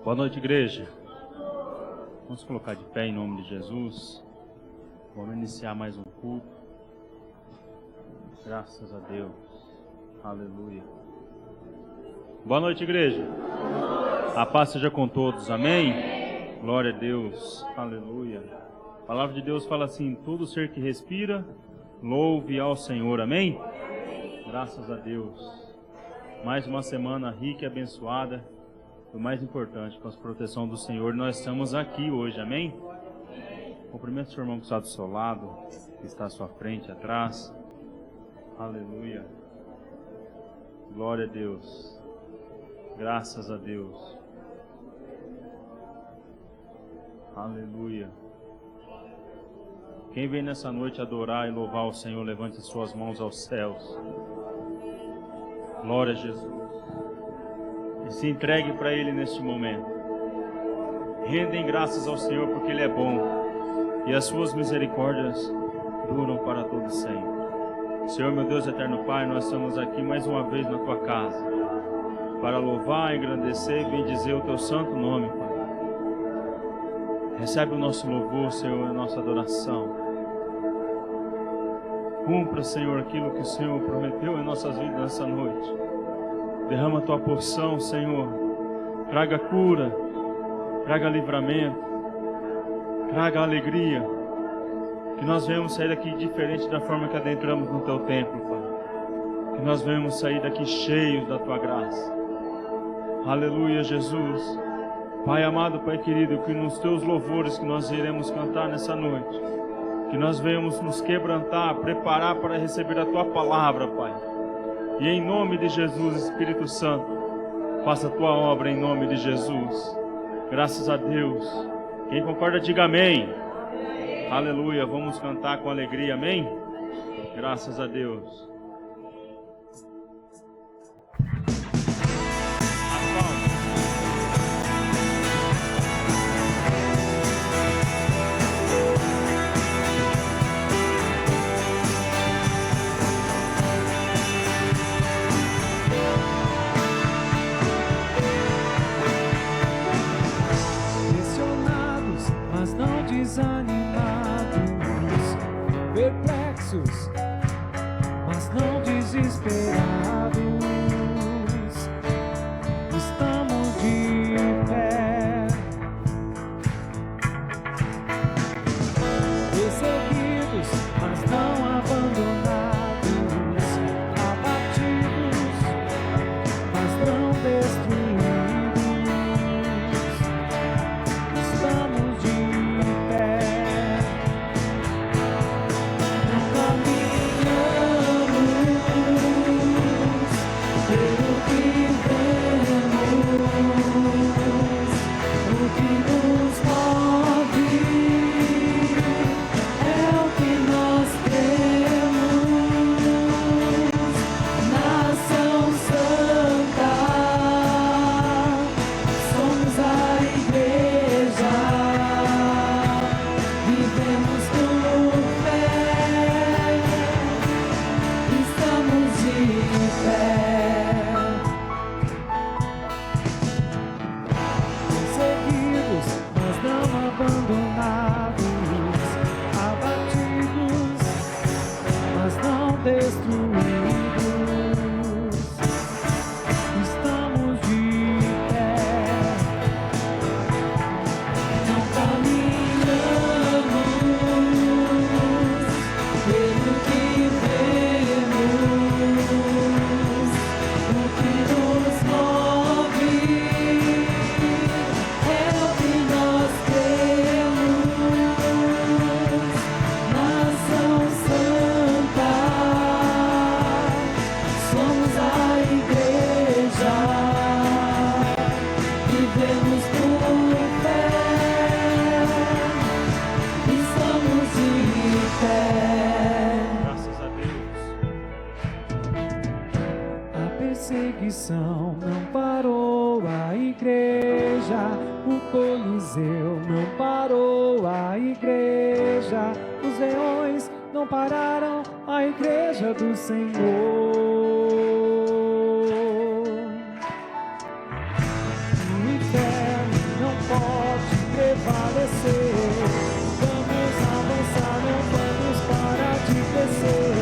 Boa noite, igreja. Vamos colocar de pé em nome de Jesus. Vamos iniciar mais um culto. Graças a Deus. Aleluia. Boa noite, igreja. A paz seja com todos. Amém? Glória a Deus. Aleluia. A palavra de Deus fala assim: todo ser que respira, louve ao Senhor. Amém? Graças a Deus. Mais uma semana rica e abençoada. O mais importante, com a proteção do Senhor, nós estamos aqui hoje, amém? Cumprimento o seu irmão que está do seu lado, que está à sua frente, atrás. Aleluia. Glória a Deus. Graças a Deus. Aleluia. Quem vem nessa noite adorar e louvar o Senhor, levante suas mãos aos céus. Glória a Jesus. E se entregue para Ele neste momento. Rendem graças ao Senhor porque Ele é bom e as suas misericórdias duram para todo sempre. Senhor, meu Deus eterno Pai, nós estamos aqui mais uma vez na Tua casa para louvar, engrandecer e bendizer o Teu santo nome, Pai. Recebe o nosso louvor, Senhor, e a nossa adoração. Cumpra, Senhor, aquilo que o Senhor prometeu em nossas vidas nessa noite. Derrama a Tua porção, Senhor. Traga cura, traga livramento, traga alegria. Que nós venhamos sair daqui diferente da forma que adentramos no Teu templo, Pai. Que nós venhamos sair daqui cheios da Tua graça. Aleluia, Jesus. Pai amado, Pai querido, que nos Teus louvores que nós iremos cantar nessa noite, que nós venhamos nos quebrantar, preparar para receber a Tua palavra, Pai. E em nome de Jesus, Espírito Santo, faça a Tua obra em nome de Jesus. Graças a Deus. Quem concorda, diga amém. Aleluia. Vamos cantar com alegria, amém? Graças a Deus. Desanimados, perplexos, mas não desesperados, estamos de pé, perseguidos, mas não abandonados, abatidos, mas não destruídos. Não parou a igreja, o Coliseu não parou a igreja, os leões não pararam a igreja do Senhor. O inferno não pode prevalecer, vamos avançar, não vamos parar de crescer,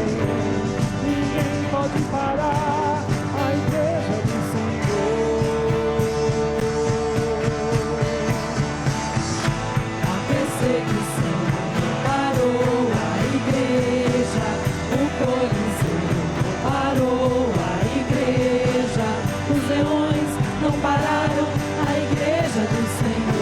ninguém pode parar a igreja do Senhor. A perseguição não parou a igreja, o Coliseu não parou a igreja, os leões não pararam a igreja do Senhor.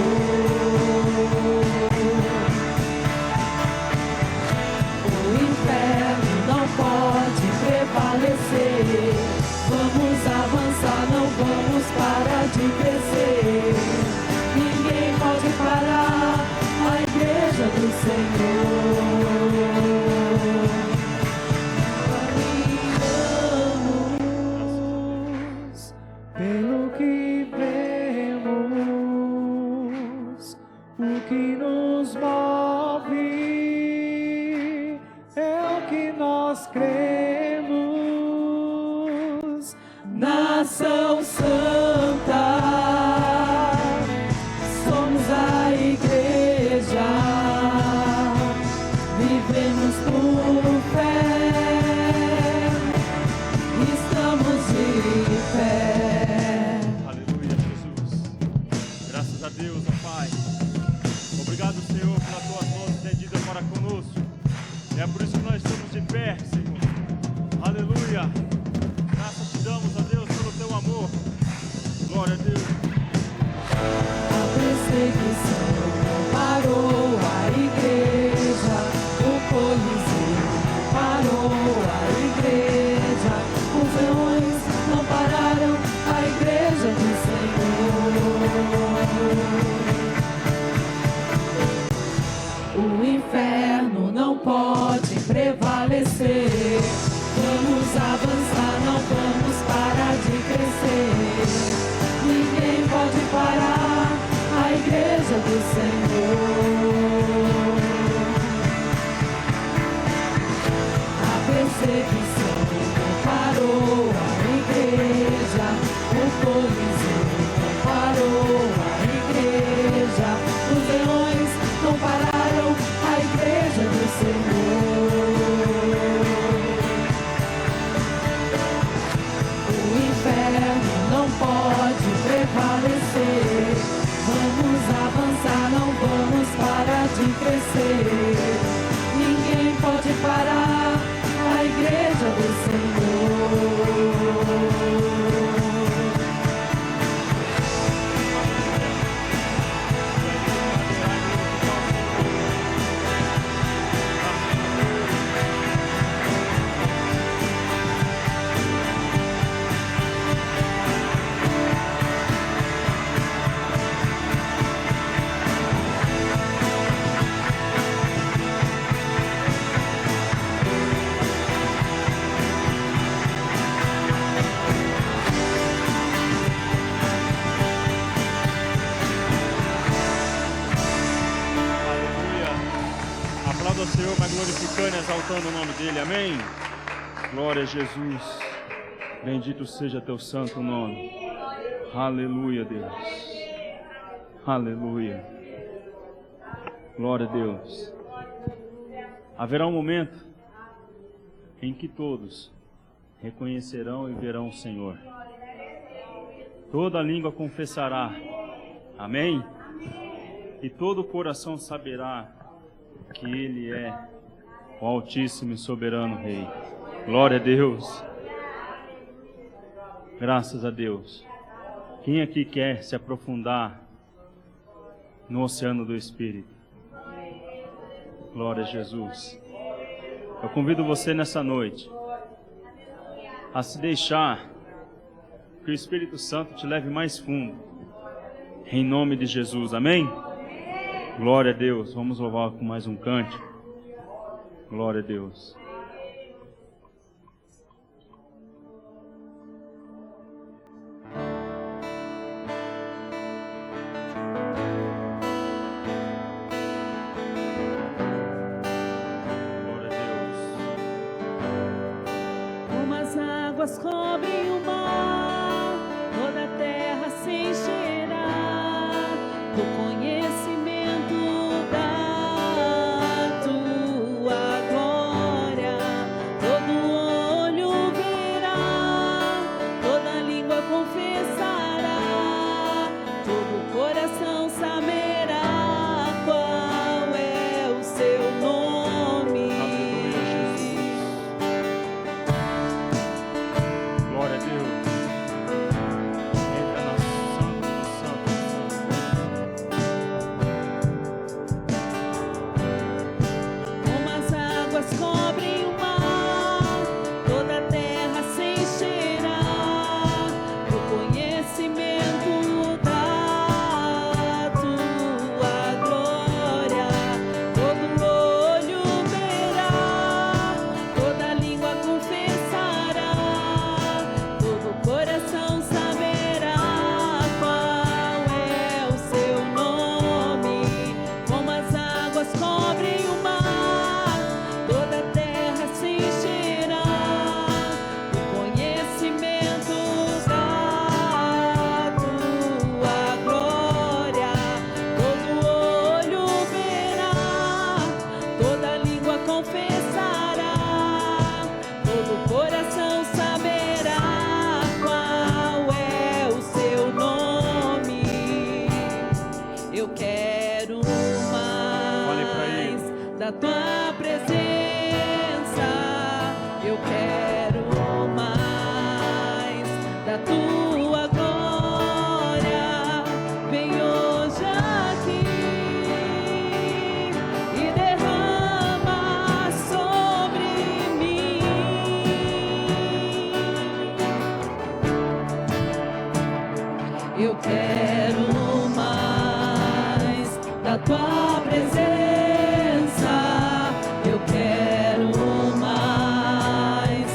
O inferno não pode prevalecer, vamos avançar, não vamos parar de crescer, ninguém pode parar a igreja do Senhor. Caminhamos pelo que vemos, o que nos move é o que nós cremos. Nação Santa, somos a igreja, vivemos por fé, estamos de pé. Aleluia, Jesus. Graças a Deus, ó Pai. Obrigado, Senhor, pela tua mão estendida para conosco. É por isso que nós estamos de pé, Senhor. Aleluia. Graças te damos, ó Deus, pelo teu amor. Glória a Deus. A perseguição não parou a igreja, o Coliseu parou a igreja, os leões não pararam a igreja do Senhor. perseguição comparou a igreja, o Coliseu comparou a igreja, os leões compararam a igreja do Senhor. O inferno não pode prevalecer, vamos avançar, não vamos parar de crescer. Ninguém pode parar a igreja do Senhor. Aplauda o Senhor, vai glorificando e exaltando o nome dele, amém? Glória a Jesus, bendito seja teu santo nome. Aleluia, Deus, aleluia, glória a Deus. Haverá um momento em que todos reconhecerão e verão o Senhor. Toda língua confessará, amém? E todo coração saberá que Ele é o Altíssimo e Soberano Rei. Glória a Deus. Graças a Deus. Quem aqui quer se aprofundar no oceano do Espírito? Glória a Jesus. Eu convido você nessa noite a se deixar que o Espírito Santo te leve mais fundo. Em nome de Jesus, amém? Glória a Deus. Vamos louvar com mais um cântico. Glória a Deus. Glória a Deus. Como as águas cobrem o mar, toda a terra se encherá do conhecimento da tua glória. Todo olho verá, toda língua confessará, todo coração saberá qual é o seu nome. Aleluia, Jesus. Glória a Deus. Entra na Santo dos Santos. Como as águas cobrem o mar, toda a terra se encherá do conhecimento da tua glória. Todo olho verá, toda língua confessará, todo coração saberá qual é o seu nome. Como as águas cobrem o mar, toda a terra se encherá do conhecimento da tua glória. Todo olho verá, toda língua confessará, todo coração saberá qual é o seu nome. Eu quero Fale pra Ele. mais da tua presença. Eu quero mais da tua glória. Vem hoje aqui e derrama sobre mim. Eu quero mais da tua presença. Eu quero mais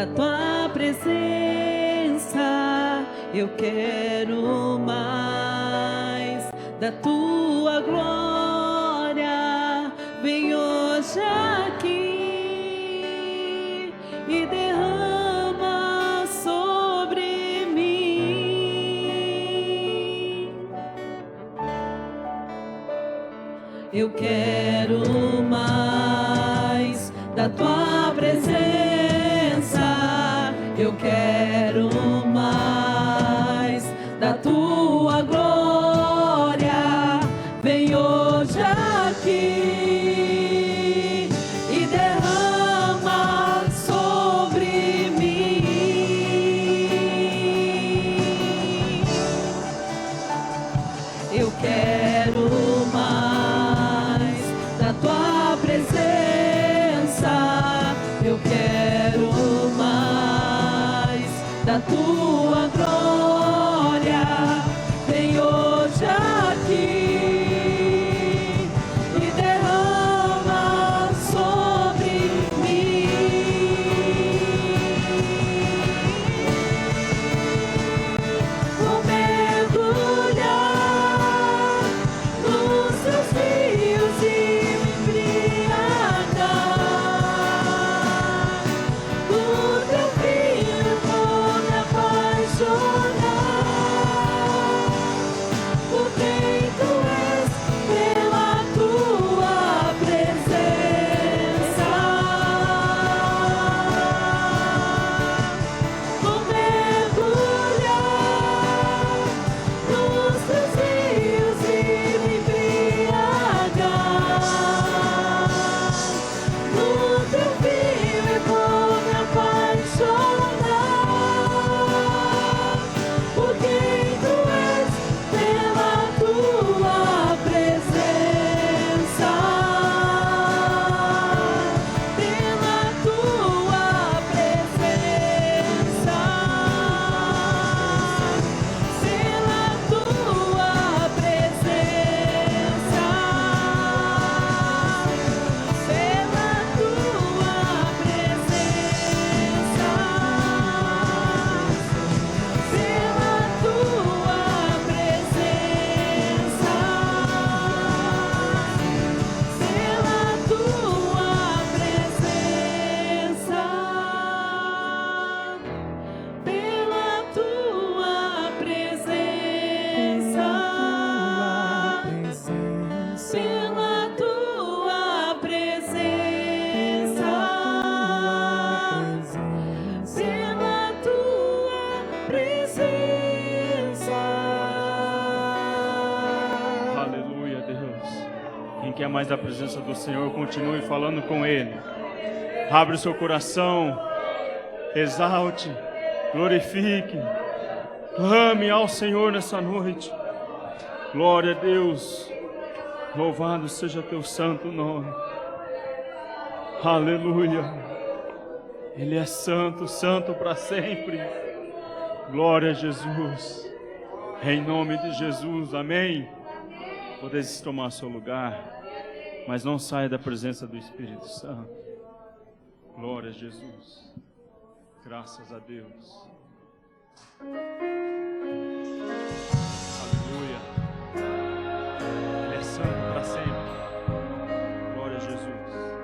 da tua presença. Eu quero mais da tua glória. Vem hoje aqui e derrama sobre mim. Eu quero mais da tua presença. Eu quero mais da tua glória. Vem hoje aqui e derrama sobre mim. Eu quero mais da tua presença. Eu quero mais da tua glória. Vem hoje aqui e derrama sobre mim. Vou mergulhar nos teus rios e me embriagar. Do teu filho vou me apaixonar. Por quem tu és, pela tua presença. Vou mergulhar nos teus rios e me embriagar. No teu filho eu vou me apaixonar. Por quem tu és, pela tua presença. Pela tua presença. Pela tua presença. Pela tua presença. Pela tua presença. Pela tua presença. Pela tua presença. Pela tua presença. Pela tua presença. Aleluia, Deus. Quem quer mais da presença do Senhor, continue falando com Ele. Abre o seu coração, exalte, glorifique, clame ao Senhor nessa noite. Glória a Deus. Louvado seja teu santo nome. Aleluia. Ele é santo, santo para sempre. Glória a Jesus. Em nome de Jesus, amém. Podeis tomar seu lugar, mas não saia da presença do Espírito Santo. Glória a Jesus. Graças a Deus. Aleluia. Ele é santo para sempre. Glória a Jesus.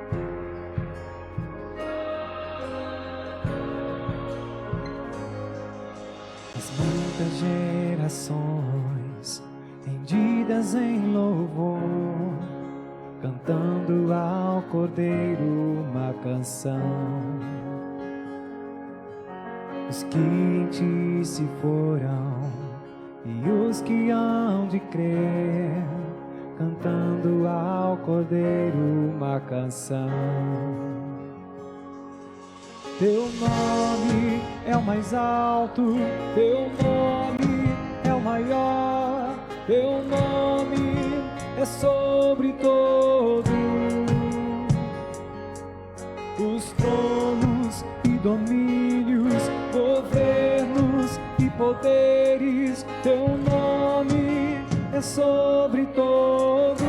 As muitas gerações rendidas em louvor, cantando ao Cordeiro uma canção. Os que em ti se foram e os que hão de crer, cantando ao Cordeiro uma canção. Teu nome é o mais alto, teu nome é o maior, teu nome é sobre todos os tronos e domínios, governos e poderes. Teu nome é sobre todos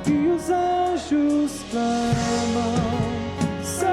e os anjos clamam: Santo,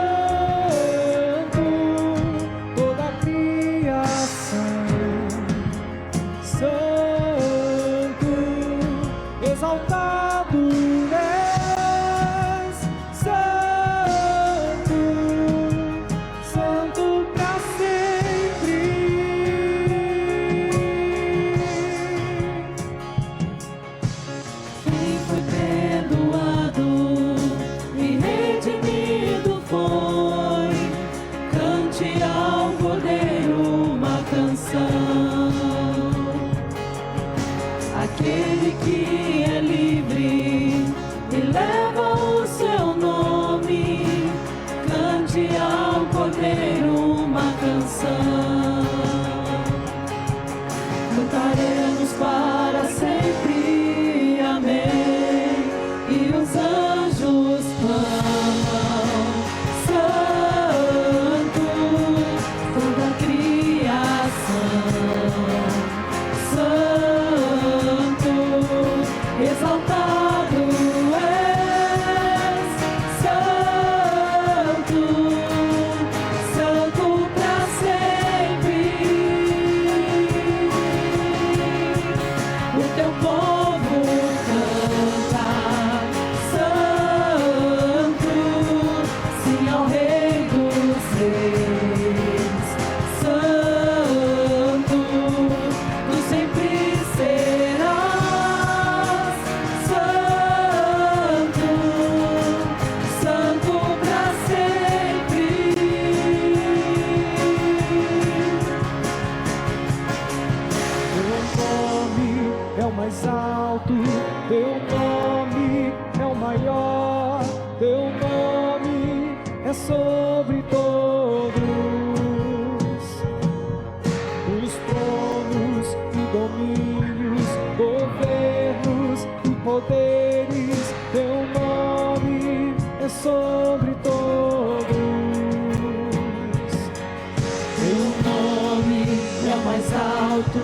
mais alto,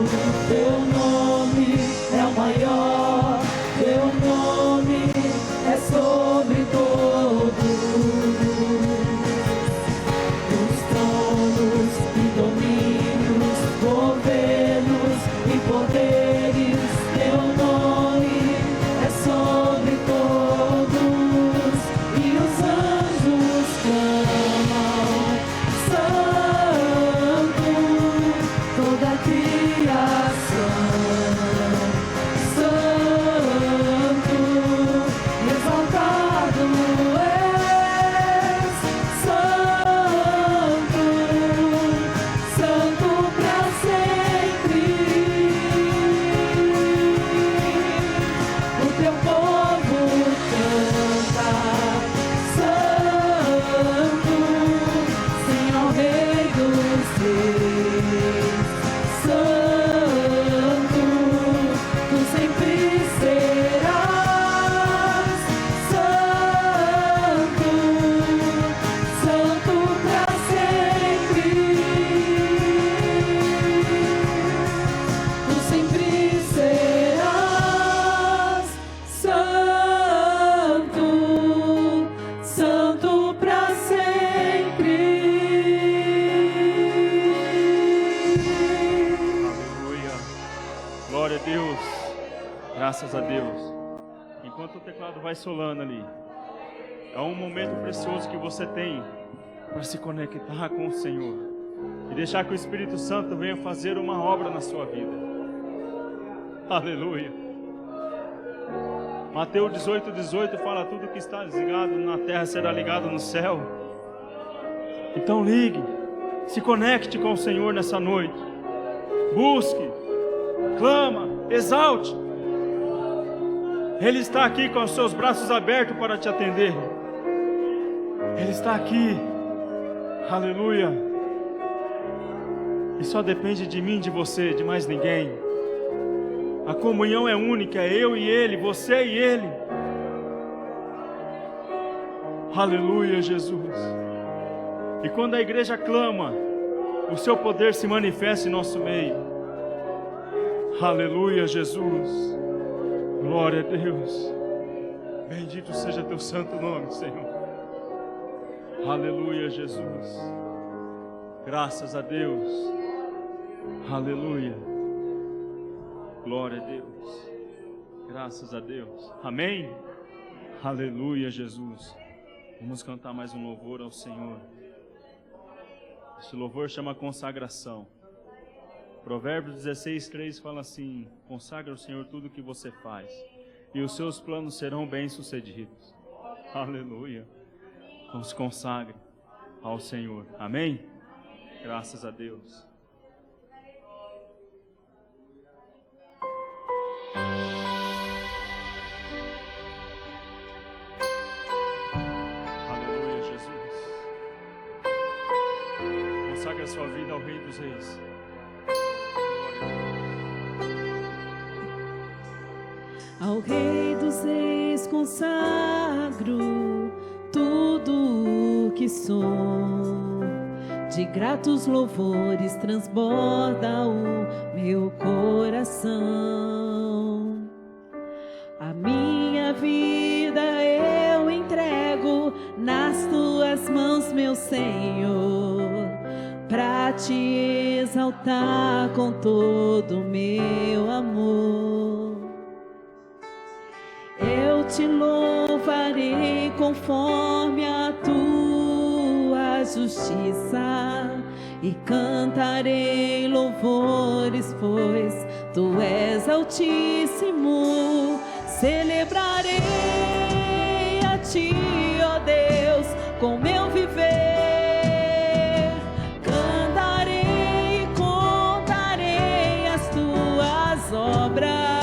teu nome é o maior, teu nome é sobre todos. Os tronos e domínios, governos e poderes, teu nome é sobre todos. E os anjos clamam, Santo, toda a criação, Santo, exaltado és, Santo, Santo pra sempre. O teu povo canta, Santo, Senhor Rei dos Reis, Santo, tu sempre serás, Santo, Santo pra sempre. Tu sempre serás, Santo, Santo pra sempre. Aleluia. Glória a Deus. Graças a Deus. Enquanto o teclado vai solando ali, é um momento precioso que você tem para se conectar com o Senhor e deixar que o Espírito Santo venha fazer uma obra na sua vida. Aleluia. Mateus 18:18 fala: tudo que está ligado na terra será ligado no céu. Então ligue, se conecte com o Senhor nessa noite. Busque, clama, exalte. Ele está aqui com os seus braços abertos para te atender. Ele está aqui. Aleluia. E só depende de mim, de você, de mais ninguém. A comunhão é única, é eu e Ele, você e Ele. Aleluia, Jesus. E quando a igreja clama, o seu poder se manifesta em nosso meio. Aleluia, Jesus. Glória a Deus. Bendito seja teu santo nome, Senhor. Aleluia, Jesus. Graças a Deus. Aleluia. Glória a Deus. Graças a Deus. Amém? Aleluia, Jesus. Vamos cantar mais um louvor ao Senhor. Esse louvor chama consagração. Provérbios 16:3 fala assim: consagra ao Senhor tudo o que você faz, e os seus planos serão bem-sucedidos. Aleluia. Então se consagre ao Senhor. Amém? Graças a Deus. Aleluia, Jesus. Consagre a sua vida ao Rei dos Reis. Ao Rei dos Reis consagro tudo o que sou, de gratos louvores transborda o meu coração. A minha vida eu entrego nas tuas mãos, meu Senhor, pra te exaltar com todo o meu amor. Eu te louvarei conforme a tua justiça e cantarei louvores, pois tu és altíssimo. Celebrarei a ti, ó Deus, com meu viver. Cantarei e contarei as tuas obras.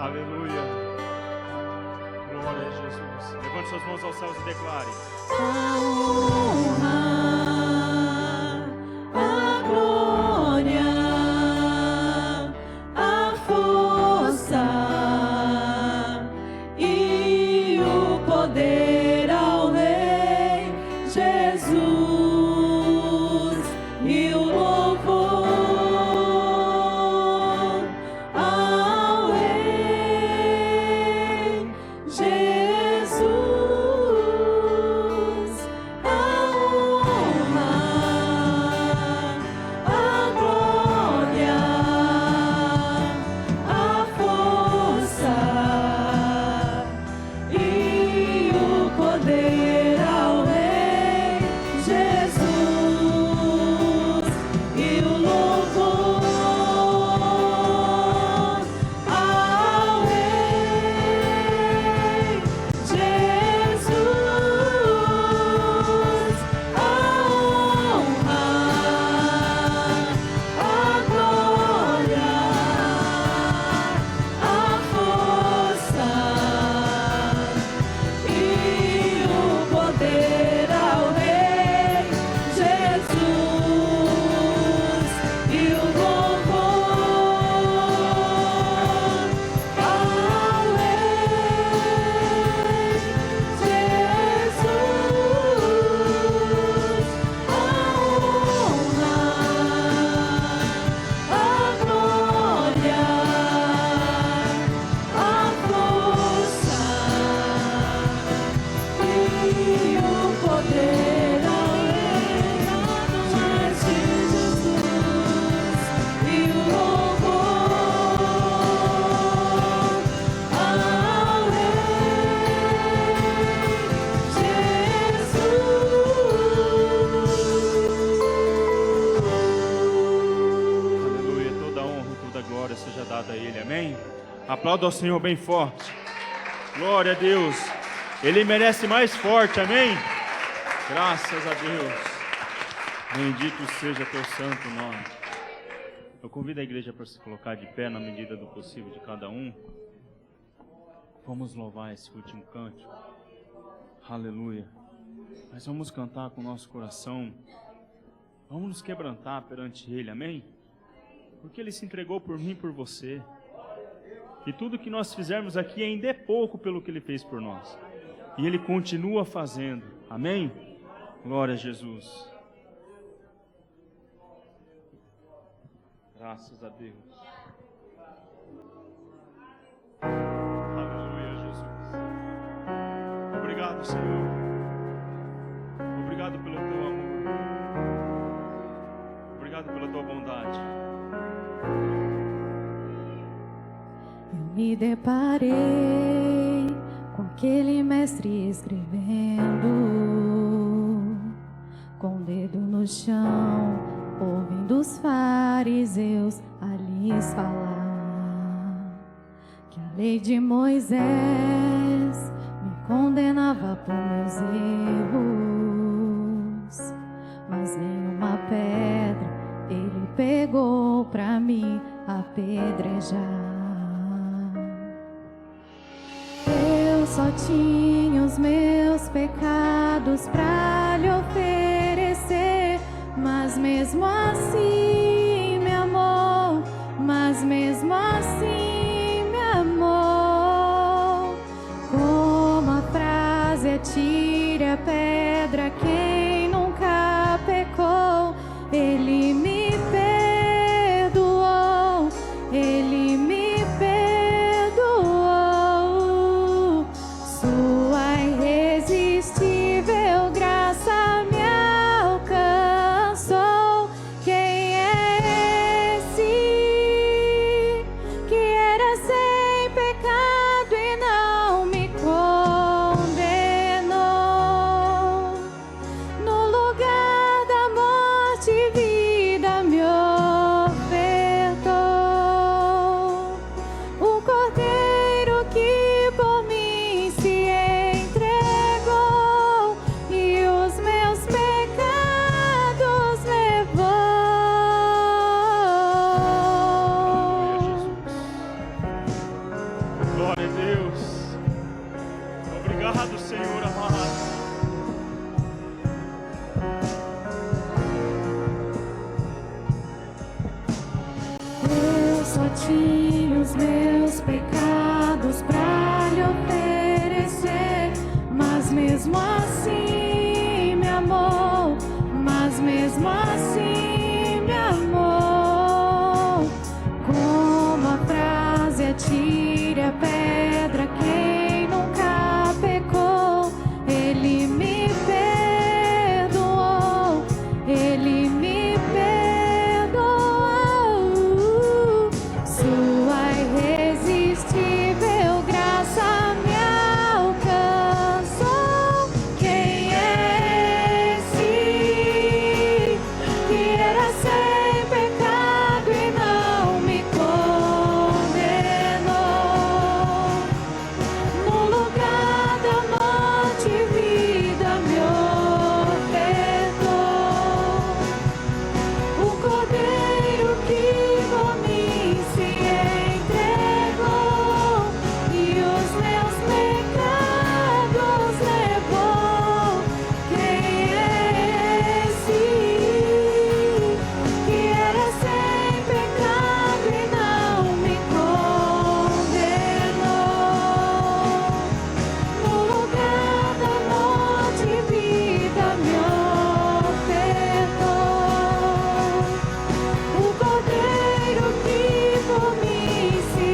Aleluia. Glória a Jesus. Levante suas mãos aos céus e declare: A honra, a glória, a força e o poder ao Rei Jesus e o louvor ao Rei Jesus. A honra, a glória, a força e o poder ao Rei Jesus e o louvor ao Rei Jesus. A honra, a glória, a força e o poder ao Rei Jesus e o louvor ao Rei Jesus. A honra, a glória, a força e o poder ao Rei Jesus e o louvor ao Rei Jesus. aleluia. Toda honra e toda glória seja dada a Ele. Amém? Aplauda ao Senhor bem forte. Glória a Deus. Ele merece mais forte. Amém? Graças a Deus. Bendito seja teu santo nome. Eu convido a igreja para se colocar de pé na medida do possível de cada um. Vamos louvar esse último cântico. Aleluia. Mas vamos cantar com o nosso coração. Vamos nos quebrantar perante Ele. Amém? Porque Ele se entregou por mim e por você. E tudo que nós fizermos aqui ainda é pouco pelo que Ele fez por nós. E Ele continua fazendo. Amém? Glória a Jesus. Graças a Deus. Aleluia, Jesus. Obrigado, Senhor. Obrigado pelo teu amor. Obrigado pela tua bondade. Eu me deparei com aquele mestre escrevendo, com o dedo no chão, ouvindo os fariseus a lhes falar que a lei de Moisés me condenava por meus erros, mas nenhuma pedra ele pegou pra me apedrejar. Eu só tinha os meus pecados pra lhe oferecer, mas mesmo assim me amou, mas mesmo assim me amou. Como a frase atire a pedra quem nunca pecou, Ele me perdoou, Ele me perdoou. Sua irresistível graça me alcançou. Quem é Glória a Deus. Obrigado, Senhor amado. Eu só tinha os meus pecados pra lhe oferecer, mas mesmo assim me amou, mas mesmo assim me amou. Como a frase atire a pedra quem nunca pecou, Ele me perdoou, Ele me perdoou. Sua irresistível graça me alcançou. Quem é esse que era sem pecado e não me condenou? No lugar da morte, vida me ofertou. O Cordeiro que por mim se entregou e os meus pecados levou. Quem é esse que era sem pecado e não me condenou? No lugar da morte, vida me ofertou. O Cordeiro que por mim se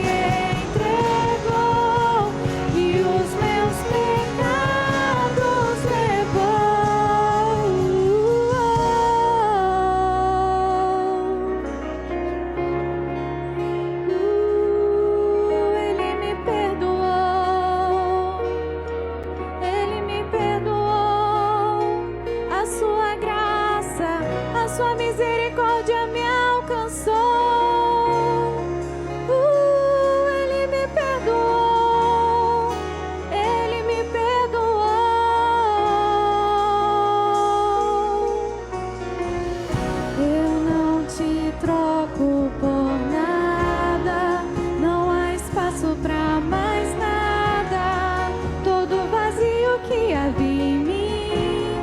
entregou e os meus pecados levou. Ele me perdoou, Ele me perdoou. A sua graça, a sua misericórdia me alcançou. Ele me perdoou, Ele me perdoou. Eu não te troco por nada, não há espaço pra mais nada. Todo vazio que havia em mim,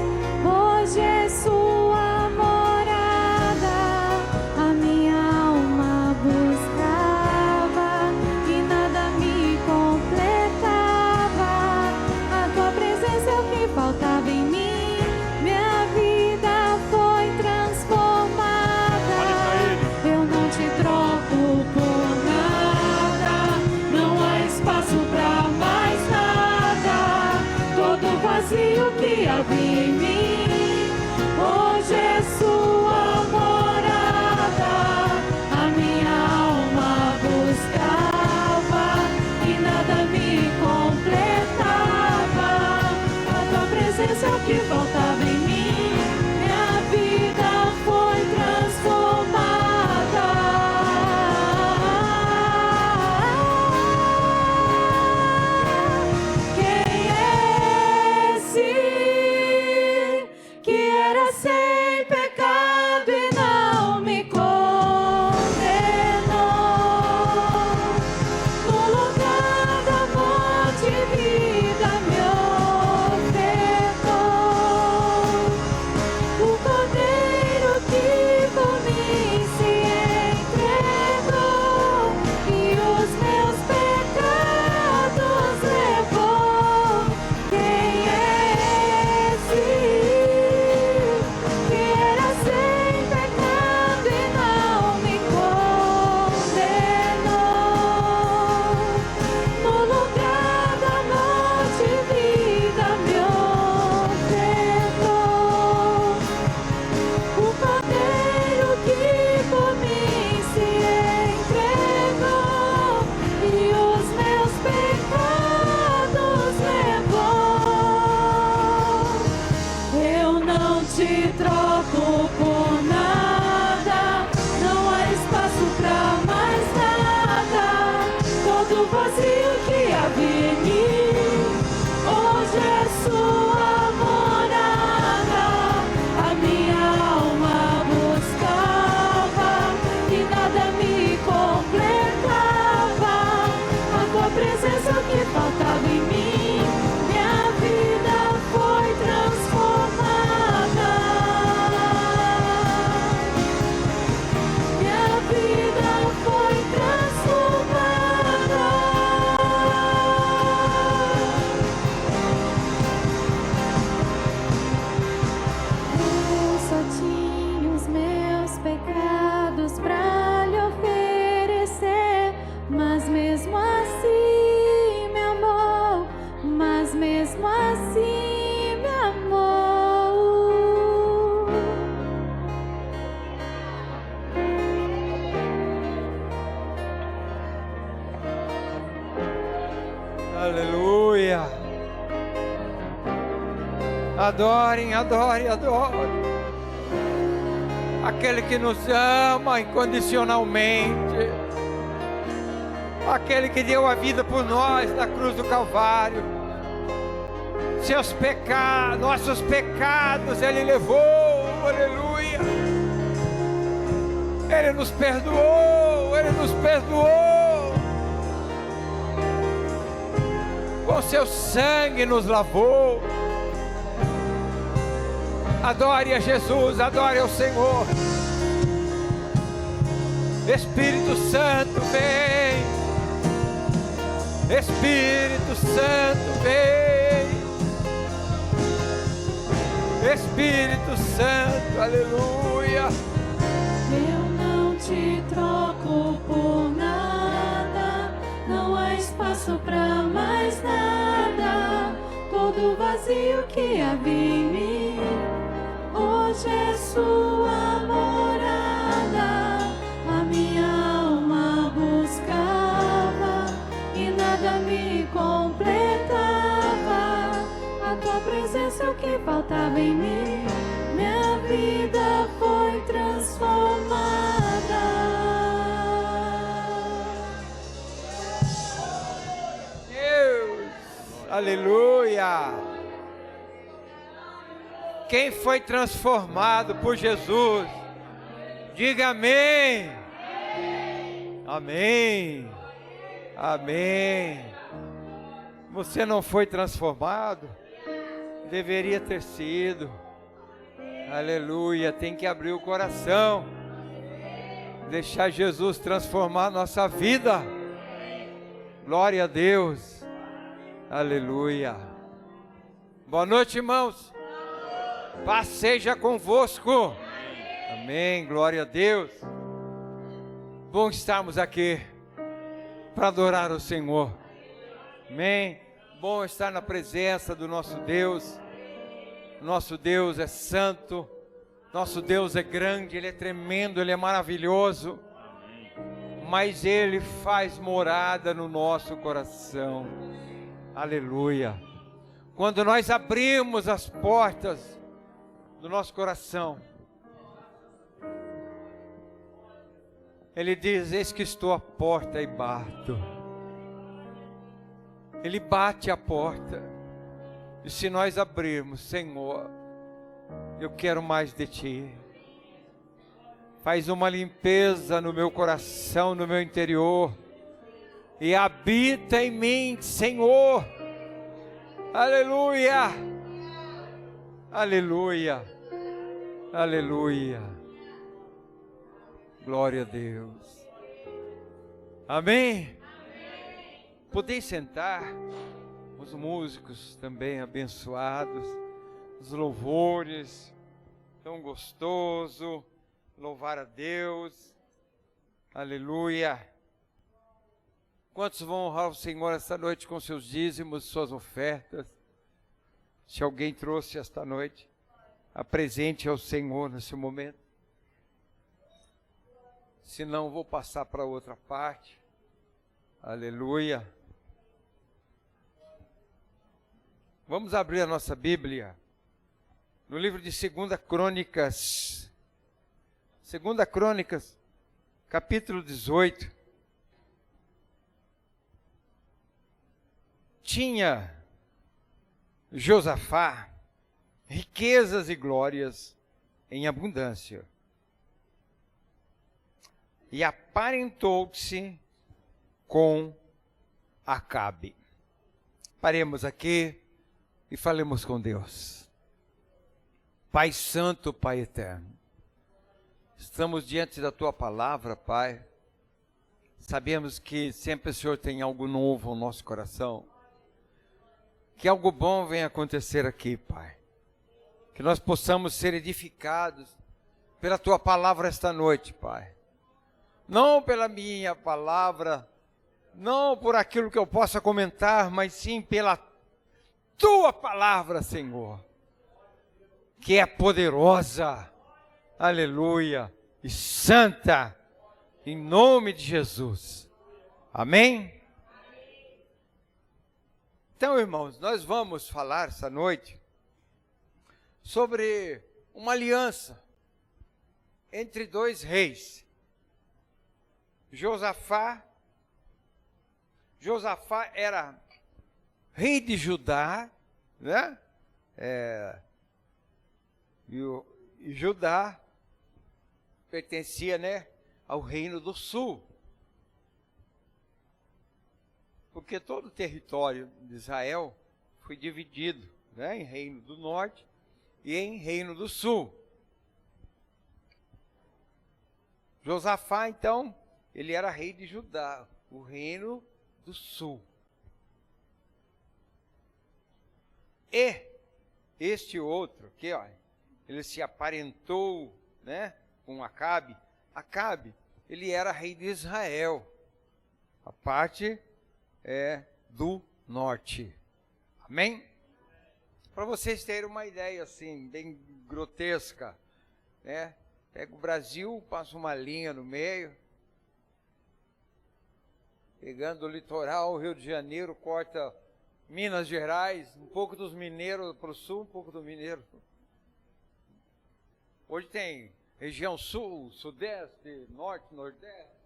hoje é sua morada. A minha alma buscava e nada me completava. A tua presença é o que faltava em mim, minha vida foi transformada. Olha pra ele. Eu não te troco por nada, não há espaço pra mais nada. Todo vazio que havia em mim, hoje é sua morada. A minha alma buscava e nada me completava. A tua presença é o que faltava em mim, minha vida foi transformada. Quem é esse Aleluia. Adorem, adorem, adorem. Aquele que nos ama incondicionalmente. Aquele que deu a vida por nós na cruz do Calvário. Seus pecados, nossos pecados Ele levou. Aleluia. Ele nos perdoou. Ele nos perdoou. Com seu sangue nos lavou. Adore a Jesus, adore ao Senhor. Espírito Santo, vem. Espírito Santo, vem. Espírito Santo, aleluia. Eu não te troco por nada, não há espaço pra mais nada. Todo vazio que havia em mim, hoje é sua morada. A minha alma buscava e nada me completava. A tua presença é o que faltava em mim. Minha vida foi transformada. Deus, aleluia. Quem foi transformado por Jesus, diga amém. Amém. Amém. Você não foi transformado? Deveria ter sido. Aleluia. Tem que abrir o coração, deixar Jesus transformar a nossa vida. Glória a Deus. Aleluia. Boa noite, irmãos. Paz seja convosco. Amém, glória a Deus. Bom estarmos aqui para adorar o Senhor. Amém. Bom estar na presença do nosso Deus. Nosso Deus é santo. Nosso Deus é grande, Ele é tremendo, Ele é maravilhoso. Mas Ele faz morada no nosso coração. Aleluia. Quando nós abrimos as portas do nosso coração, Ele diz: eis que estou à porta e bato. Ele bate a porta. E se nós abrirmos: Senhor, eu quero mais de Ti. Faz uma limpeza no meu coração, no meu interior, e habita em mim, Senhor. Aleluia. Aleluia. Aleluia. Glória a Deus. Amém. Podem sentar. Os músicos também abençoados. Os louvores. Tão gostoso. Louvar a Deus. Aleluia. Quantos vão honrar o Senhor esta noite com seus dízimos, suas ofertas? Se alguém trouxe esta noite, apresente ao Senhor nesse momento. Se não, vou passar para outra parte. Aleluia. Vamos abrir a nossa Bíblia no livro de 2 Crônicas. 2 Crônicas, capítulo 18. Tinha Josafá riquezas e glórias em abundância, e aparentou-se com Acabe. Paremos aqui e falemos com Deus. Pai Santo, Pai Eterno, estamos diante da Tua palavra, Pai. Sabemos que sempre o Senhor tem algo novo no nosso coração. Que algo bom venha acontecer aqui, Pai. Que nós possamos ser edificados pela Tua palavra esta noite, Pai. Não pela minha palavra, não por aquilo que eu possa comentar, mas sim pela Tua palavra, Senhor, que é poderosa, aleluia, e santa, em nome de Jesus. Amém? Então, irmãos, nós vamos falar essa noite sobre uma aliança entre dois reis. Josafá era rei de Judá, né? E Judá pertencia, né, ao reino do sul. Porque todo o território de Israel foi dividido, né, em reino do norte e em reino do sul. Josafá, então, ele era rei de Judá, o reino do sul. E este outro aqui, ó, ele se aparentou, né, com Acabe. Acabe, ele era rei de Israel, a parte do norte. Amém? Para vocês terem uma ideia assim, bem grotesca, né? Pega o Brasil, passa uma linha no meio, pegando o litoral, Rio de Janeiro, corta Minas Gerais, um pouco dos mineiros para o sul, um pouco do mineiro. Hoje tem região sul, sudeste, norte, nordeste.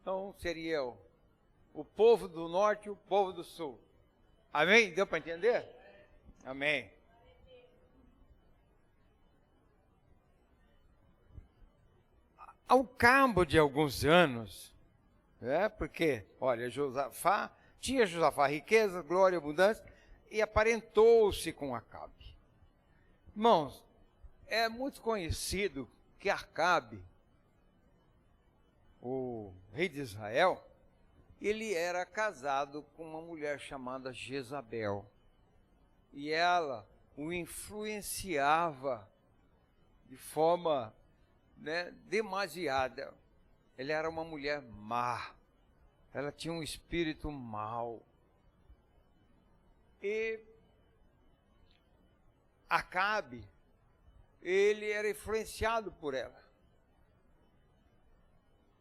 Então seria o povo do norte e o povo do sul. Amém? Deu para entender? Amém. Ao cabo de alguns anos, porque, olha, tinha Josafá riqueza, glória, abundância, e aparentou-se com Acabe. Irmãos, é muito conhecido que Acabe, o rei de Israel, ele era casado com uma mulher chamada Jezabel. E ela o influenciava de forma, né, demasiada. Ela era uma mulher má. Ela tinha um espírito mau. E Acabe, ele era influenciado por ela.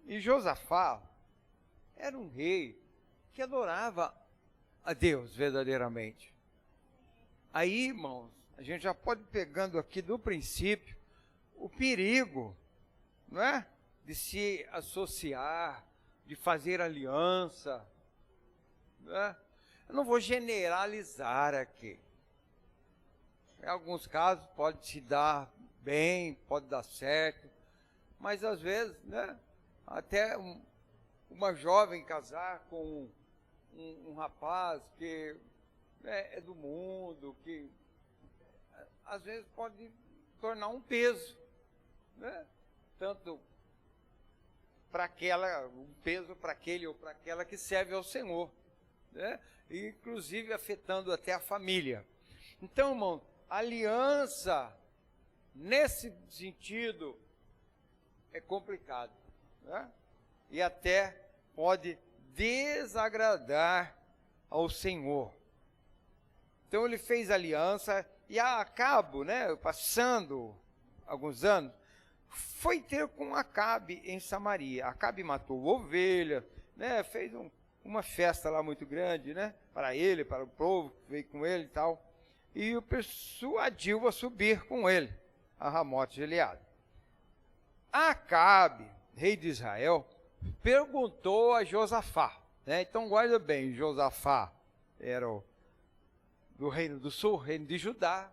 E Josafá era um rei que adorava a Deus verdadeiramente. Aí, irmãos, a gente já pode ir pegando aqui do princípio o perigo, não é? De se associar, de fazer aliança. Não é? Eu não vou generalizar aqui. Em alguns casos pode se dar bem, pode dar certo, mas às vezes, né, até uma jovem casar com um rapaz que, né, é do mundo, que às vezes pode tornar um peso, né? Tanto para um peso para aquele ou para aquela que serve ao Senhor, né? E, inclusive afetando até a família. Então, irmão, aliança nesse sentido é complicado, né? E até pode desagradar ao Senhor. Então ele fez aliança e a cabo, né, passando alguns anos, foi ter com Acabe em Samaria. Acabe matou ovelha, né, fez uma festa lá muito grande, né, para ele, para o povo que veio com ele e tal. E o persuadiu a subir com ele a Ramote Gileade. Acabe, rei de Israel, perguntou a Josafá, né? Então guarda bem, Josafá era do reino do sul, reino de Judá,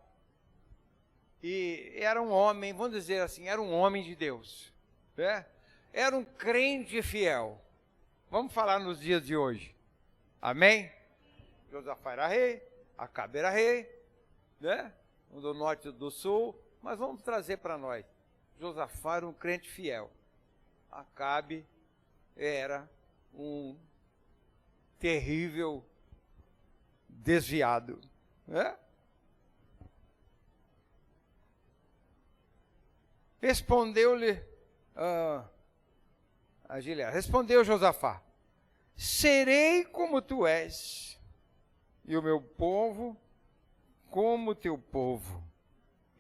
e era um homem, vamos dizer assim, era um homem de Deus, né? Era um crente fiel. Vamos falar nos dias de hoje, amém? Josafá era rei, Acabe era rei, né? Um do norte e do sul, mas vamos trazer para nós. Josafá era um crente fiel. Acabe era um terrível desviado, né? Respondeu-lhe a Gileade. Respondeu Josafá: serei como tu és, e o meu povo como teu povo.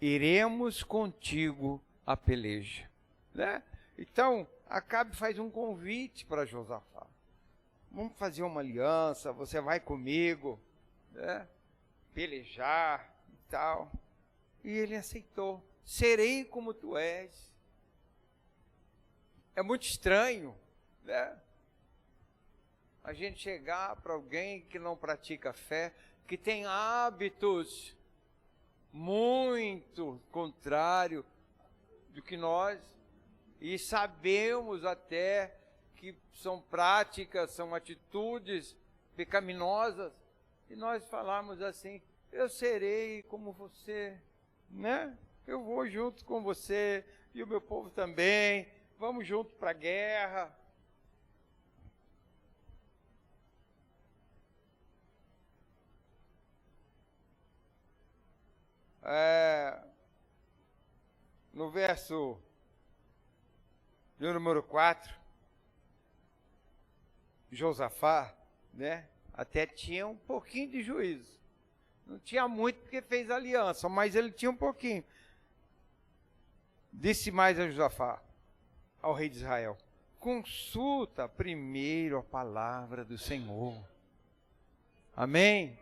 Iremos contigo a peleja, né? Então, Acabe faz um convite para Josafá. vamos fazer uma aliança, você vai comigo, né? Pelejar e tal. E ele aceitou. Serei como tu és. É muito estranho, né? A gente chegar para alguém que não pratica fé, que tem hábitos muito contrários do que nós, e sabemos até que são práticas, são atitudes pecaminosas, e nós falamos assim: eu serei como você, né? Eu vou junto com você, e o meu povo também, vamos junto para a guerra. No verso de número 4, Josafá, né, até tinha um pouquinho de juízo. Não tinha muito porque fez aliança, mas ele tinha um pouquinho. Disse mais a Josafá, ao rei de Israel: consulta primeiro a palavra do Senhor. Amém?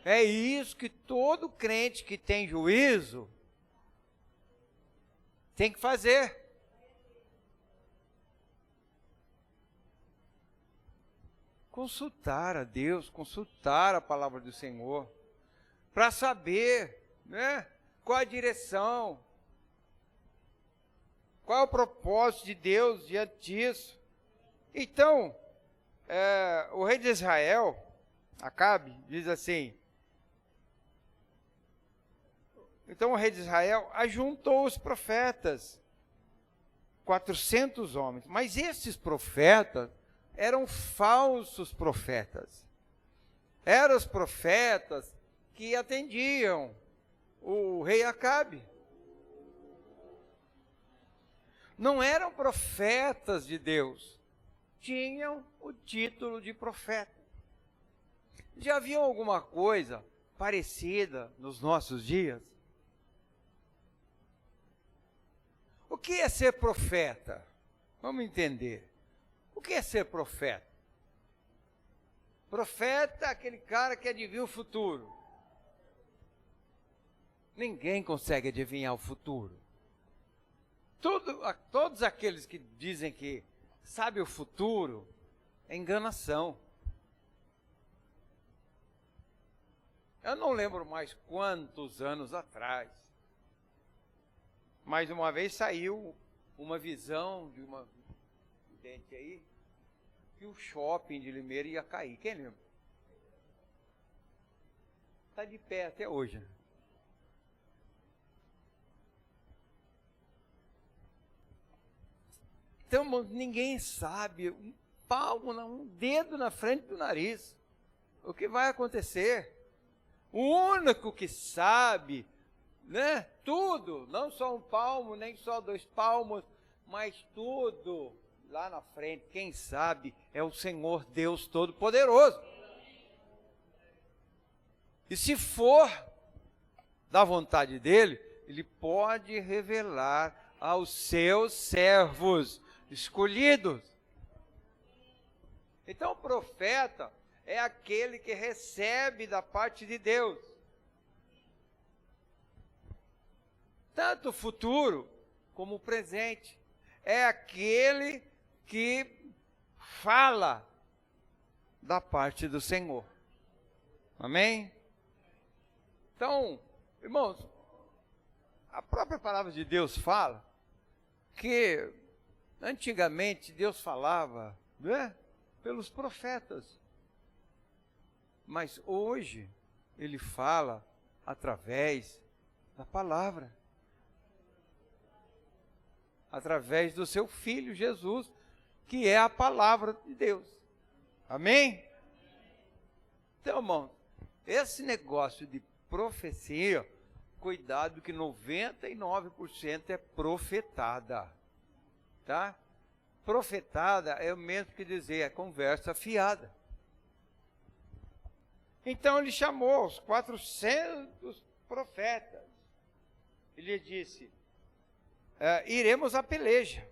É isso que todo crente que tem juízo tem que fazer. Consultar a Deus, consultar a palavra do Senhor, para saber, né, qual a direção, qual é o propósito de Deus diante disso. Então, o rei de Israel, Acabe, diz assim: então o rei de Israel ajuntou os profetas, 400 homens, mas esses profetas eram falsos profetas. Eram os profetas que atendiam o rei Acabe. Não eram profetas de Deus, tinham o título de profeta. Já viu alguma coisa parecida nos nossos dias? O que é ser profeta? Vamos entender. O que é ser profeta? Profeta é aquele cara que adivinha o futuro. Ninguém consegue adivinhar o futuro. Todos aqueles que dizem que sabem o futuro é enganação. Eu não lembro mais quantos anos atrás, mas uma vez saiu uma visão de uma vidente aí, que o shopping de Limeira ia cair. Quem lembra? Está de pé até hoje. Então, ninguém sabe, um palmo, um dedo na frente do nariz, o que vai acontecer. O único que sabe, né, tudo, não só um palmo, nem só 2 palmos, mas tudo lá na frente, quem sabe é o Senhor Deus Todo-Poderoso. E se for da vontade dele, ele pode revelar aos seus servos escolhidos. Então o profeta é aquele que recebe da parte de Deus tanto o futuro como o presente. É aquele que fala da parte do Senhor. Amém? Então, irmãos, a própria palavra de Deus fala que antigamente Deus falava, né, pelos profetas. Mas hoje ele fala através da palavra. Através do seu Filho Jesus, que é a palavra de Deus. Amém? Então, irmão, esse negócio de profecia, cuidado que 99% é profetada. Tá? Profetada é o mesmo que dizer, é conversa fiada. Então ele chamou os 400 profetas. Ele disse: iremos à peleja.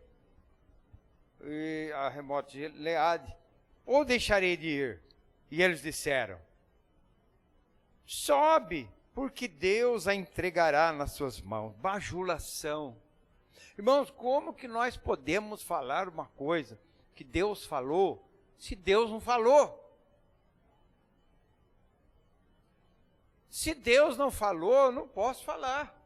E a remote Leade. ou deixarei de ir? E eles disseram: sobe, porque Deus a entregará nas suas mãos. Bajulação. Irmãos, como que nós podemos falar uma coisa que Deus falou, se Deus não falou? Se Deus não falou, eu não posso falar.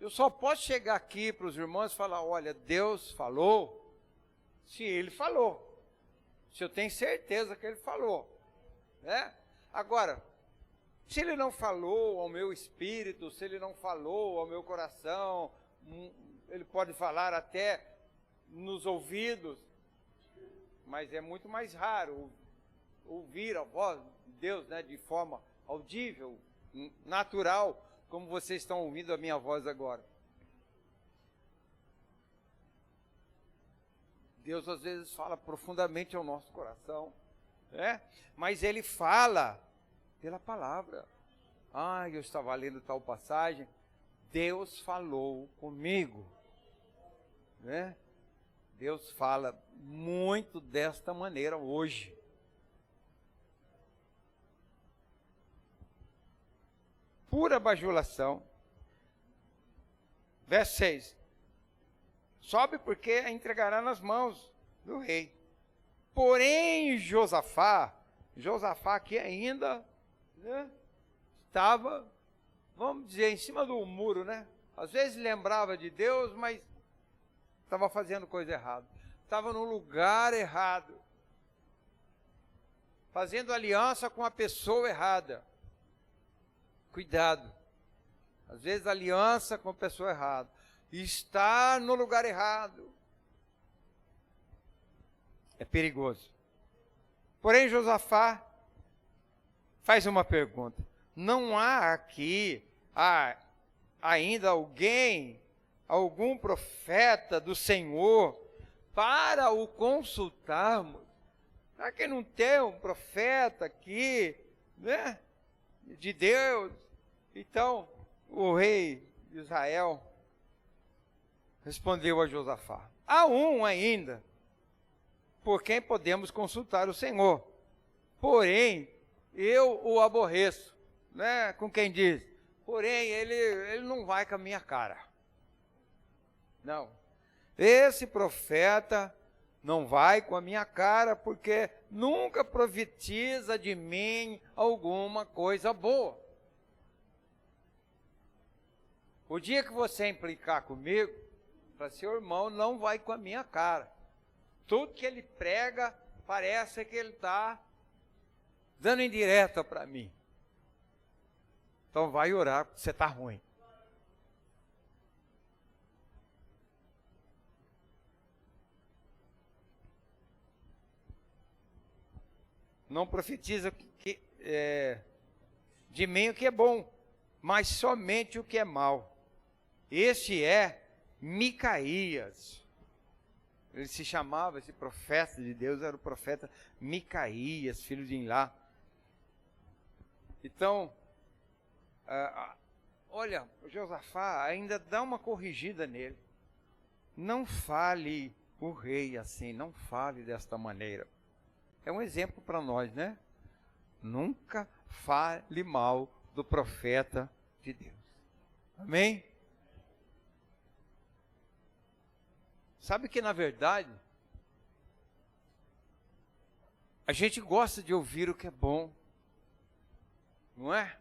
Eu só posso chegar aqui para os irmãos e falar: olha, Deus falou, se Ele falou. Se eu tenho certeza que Ele falou, né? Agora, se Ele não falou ao meu espírito, se Ele não falou ao meu coração, Ele pode falar até nos ouvidos, mas é muito mais raro ouvir a voz de Deus, né, de forma audível, natural, como vocês estão ouvindo a minha voz agora. Deus às vezes fala profundamente ao nosso coração, né? Mas Ele fala pela palavra. Eu estava lendo tal passagem, Deus falou comigo, né? Deus fala muito desta maneira hoje. Pura bajulação. Verso 6. Sobe, porque a entregará nas mãos do rei. Porém, Josafá aqui ainda, né, estava, vamos dizer, em cima do muro, né? Às vezes lembrava de Deus, mas estava fazendo coisa errada. Estava no lugar errado. Fazendo aliança com a pessoa errada. Cuidado. Às vezes aliança com a pessoa errada. Está no lugar errado. É perigoso. Porém, Josafá faz uma pergunta. Não há aqui ainda algum profeta do Senhor para o consultarmos? Será que não tem um profeta aqui, né, de Deus? Então, o rei de Israel respondeu a Josafá: há um ainda por quem podemos consultar o Senhor, porém eu o aborreço, né? Com quem diz, porém ele não vai com a minha cara. Não, esse profeta não vai com a minha cara, porque nunca profetiza de mim alguma coisa boa. O dia que você implicar comigo, para seu irmão, não vai com a minha cara. Tudo que ele prega, parece que ele está dando indireta para mim. Então vai orar, porque você está ruim. Não profetiza de mim o que é bom, mas somente o que é mal. Este é Micaías. Ele se chamava, esse profeta de Deus era o profeta Micaías, filho de Imlá. Então, olha, Josafá ainda dá uma corrigida nele. Não fale o rei assim, não fale desta maneira. É um exemplo para nós, né? Nunca fale mal do profeta de Deus. Amém? Sabe que, na verdade, a gente gosta de ouvir o que é bom, não é?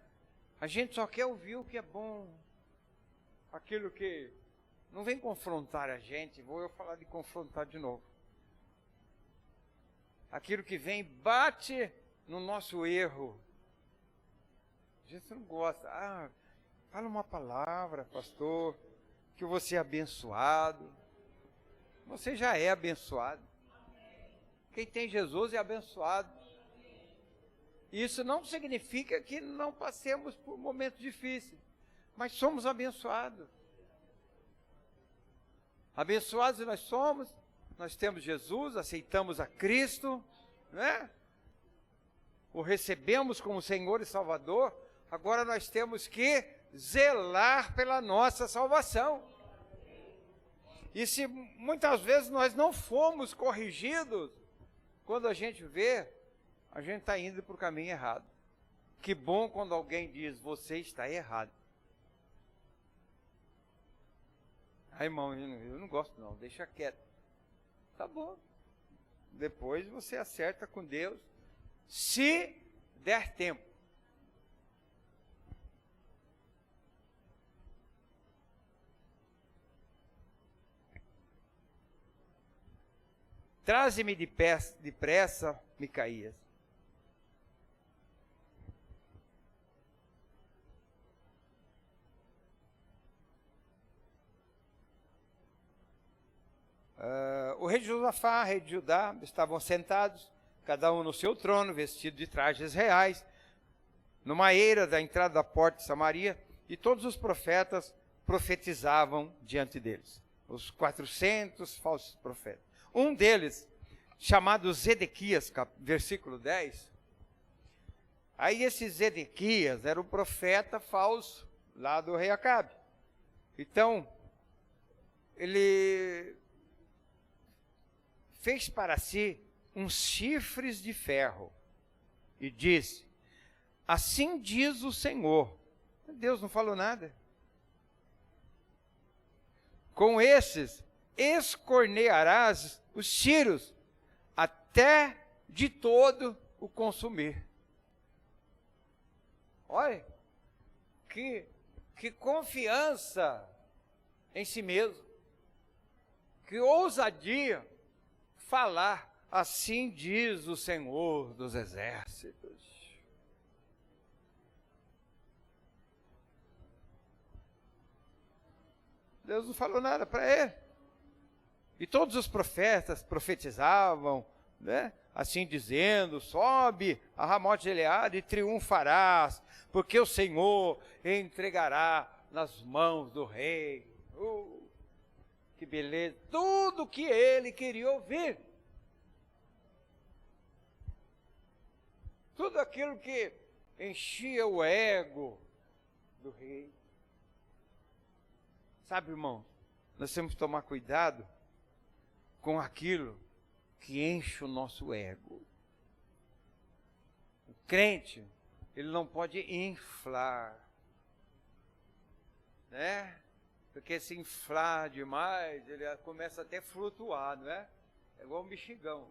A gente só quer ouvir o que é bom, aquilo que não vem confrontar a gente. Vou eu falar de confrontar de novo. Aquilo que vem, bate no nosso erro. A gente não gosta. Fala uma palavra, pastor, que você é abençoado. Você já é abençoado. Quem tem Jesus é abençoado. Isso não significa que não passemos por momentos difíceis, mas somos abençoados. Abençoados nós somos, nós temos Jesus, aceitamos a Cristo, né? O recebemos como Senhor e Salvador. Agora nós temos que zelar pela nossa salvação. E se muitas vezes nós não fomos corrigidos quando a gente vê, a gente está indo para o caminho errado. Que bom quando alguém diz, você está errado. Ah, irmão, eu não gosto não, deixa quieto. Tá bom. Depois você acerta com Deus, se der tempo. Traze-me depressa, Micaías. O rei de Josafá, rei de Judá, estavam sentados, cada um no seu trono, vestido de trajes reais, numa eira da entrada da porta de Samaria, e todos os profetas profetizavam diante deles. Os 400 falsos profetas. Um deles, chamado Zedequias, versículo 10, aí esse Zedequias era o profeta falso lá do rei Acabe. Então, ele fez para si uns chifres de ferro e disse, assim diz o Senhor. Deus não falou nada. Com esses escornearás os tiros até de todo o consumir. Olha, que confiança em si mesmo, que ousadia falar, assim diz o Senhor dos Exércitos. Deus não falou nada para ele. E todos os profetas profetizavam, né? Assim dizendo, sobe a Ramote de Gileade e triunfarás, porque o Senhor entregará nas mãos do rei. Que beleza, tudo que ele queria ouvir. Tudo aquilo que enchia o ego do rei. Sabe, irmão, nós temos que tomar cuidado com aquilo que enche o nosso ego. O crente, ele não pode inflar, né? Porque se inflar demais, ele começa até a flutuar, não é? É igual um bexigão.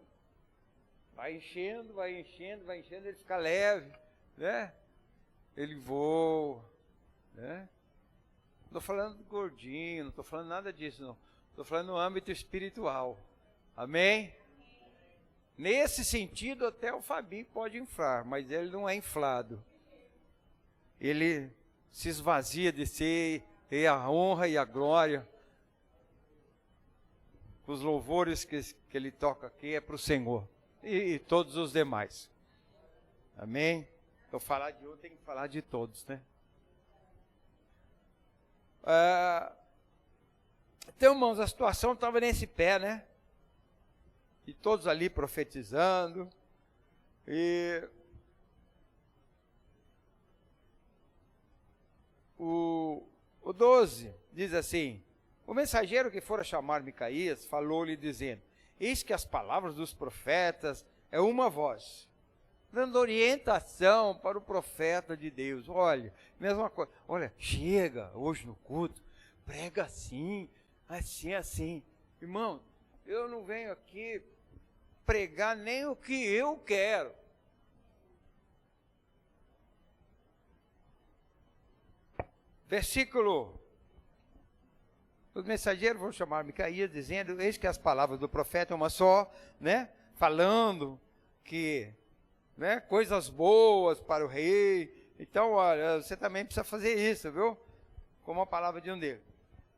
Vai enchendo, vai enchendo, vai enchendo, ele fica leve, né? Ele voa, né? Não estou falando do gordinho, não estou falando nada disso, não. Estou falando no âmbito espiritual. Amém? Nesse sentido, até o Fabinho pode inflar, mas ele não é inflado. Ele se esvazia de si, e a honra e a glória, os louvores que ele toca aqui é para o Senhor e todos os demais. Amém? Então falar de um tem que falar de todos, né? Então, irmãos, a situação estava nesse pé, né? E todos ali profetizando. E o 12 diz assim, o mensageiro que fora chamar Micaías falou-lhe dizendo, eis que as palavras dos profetas é uma voz, dando orientação para o profeta de Deus. Olha, mesma coisa, olha, chega hoje no culto, prega assim, assim, assim. Irmão, eu não venho aqui pregar nem o que eu quero. Versículo, os mensageiros vão chamar Micaías, dizendo, eis que as palavras do profeta é uma só, né? Falando que, né, coisas boas para o rei. Então, olha, você também precisa fazer isso, viu? Como a palavra de um deles.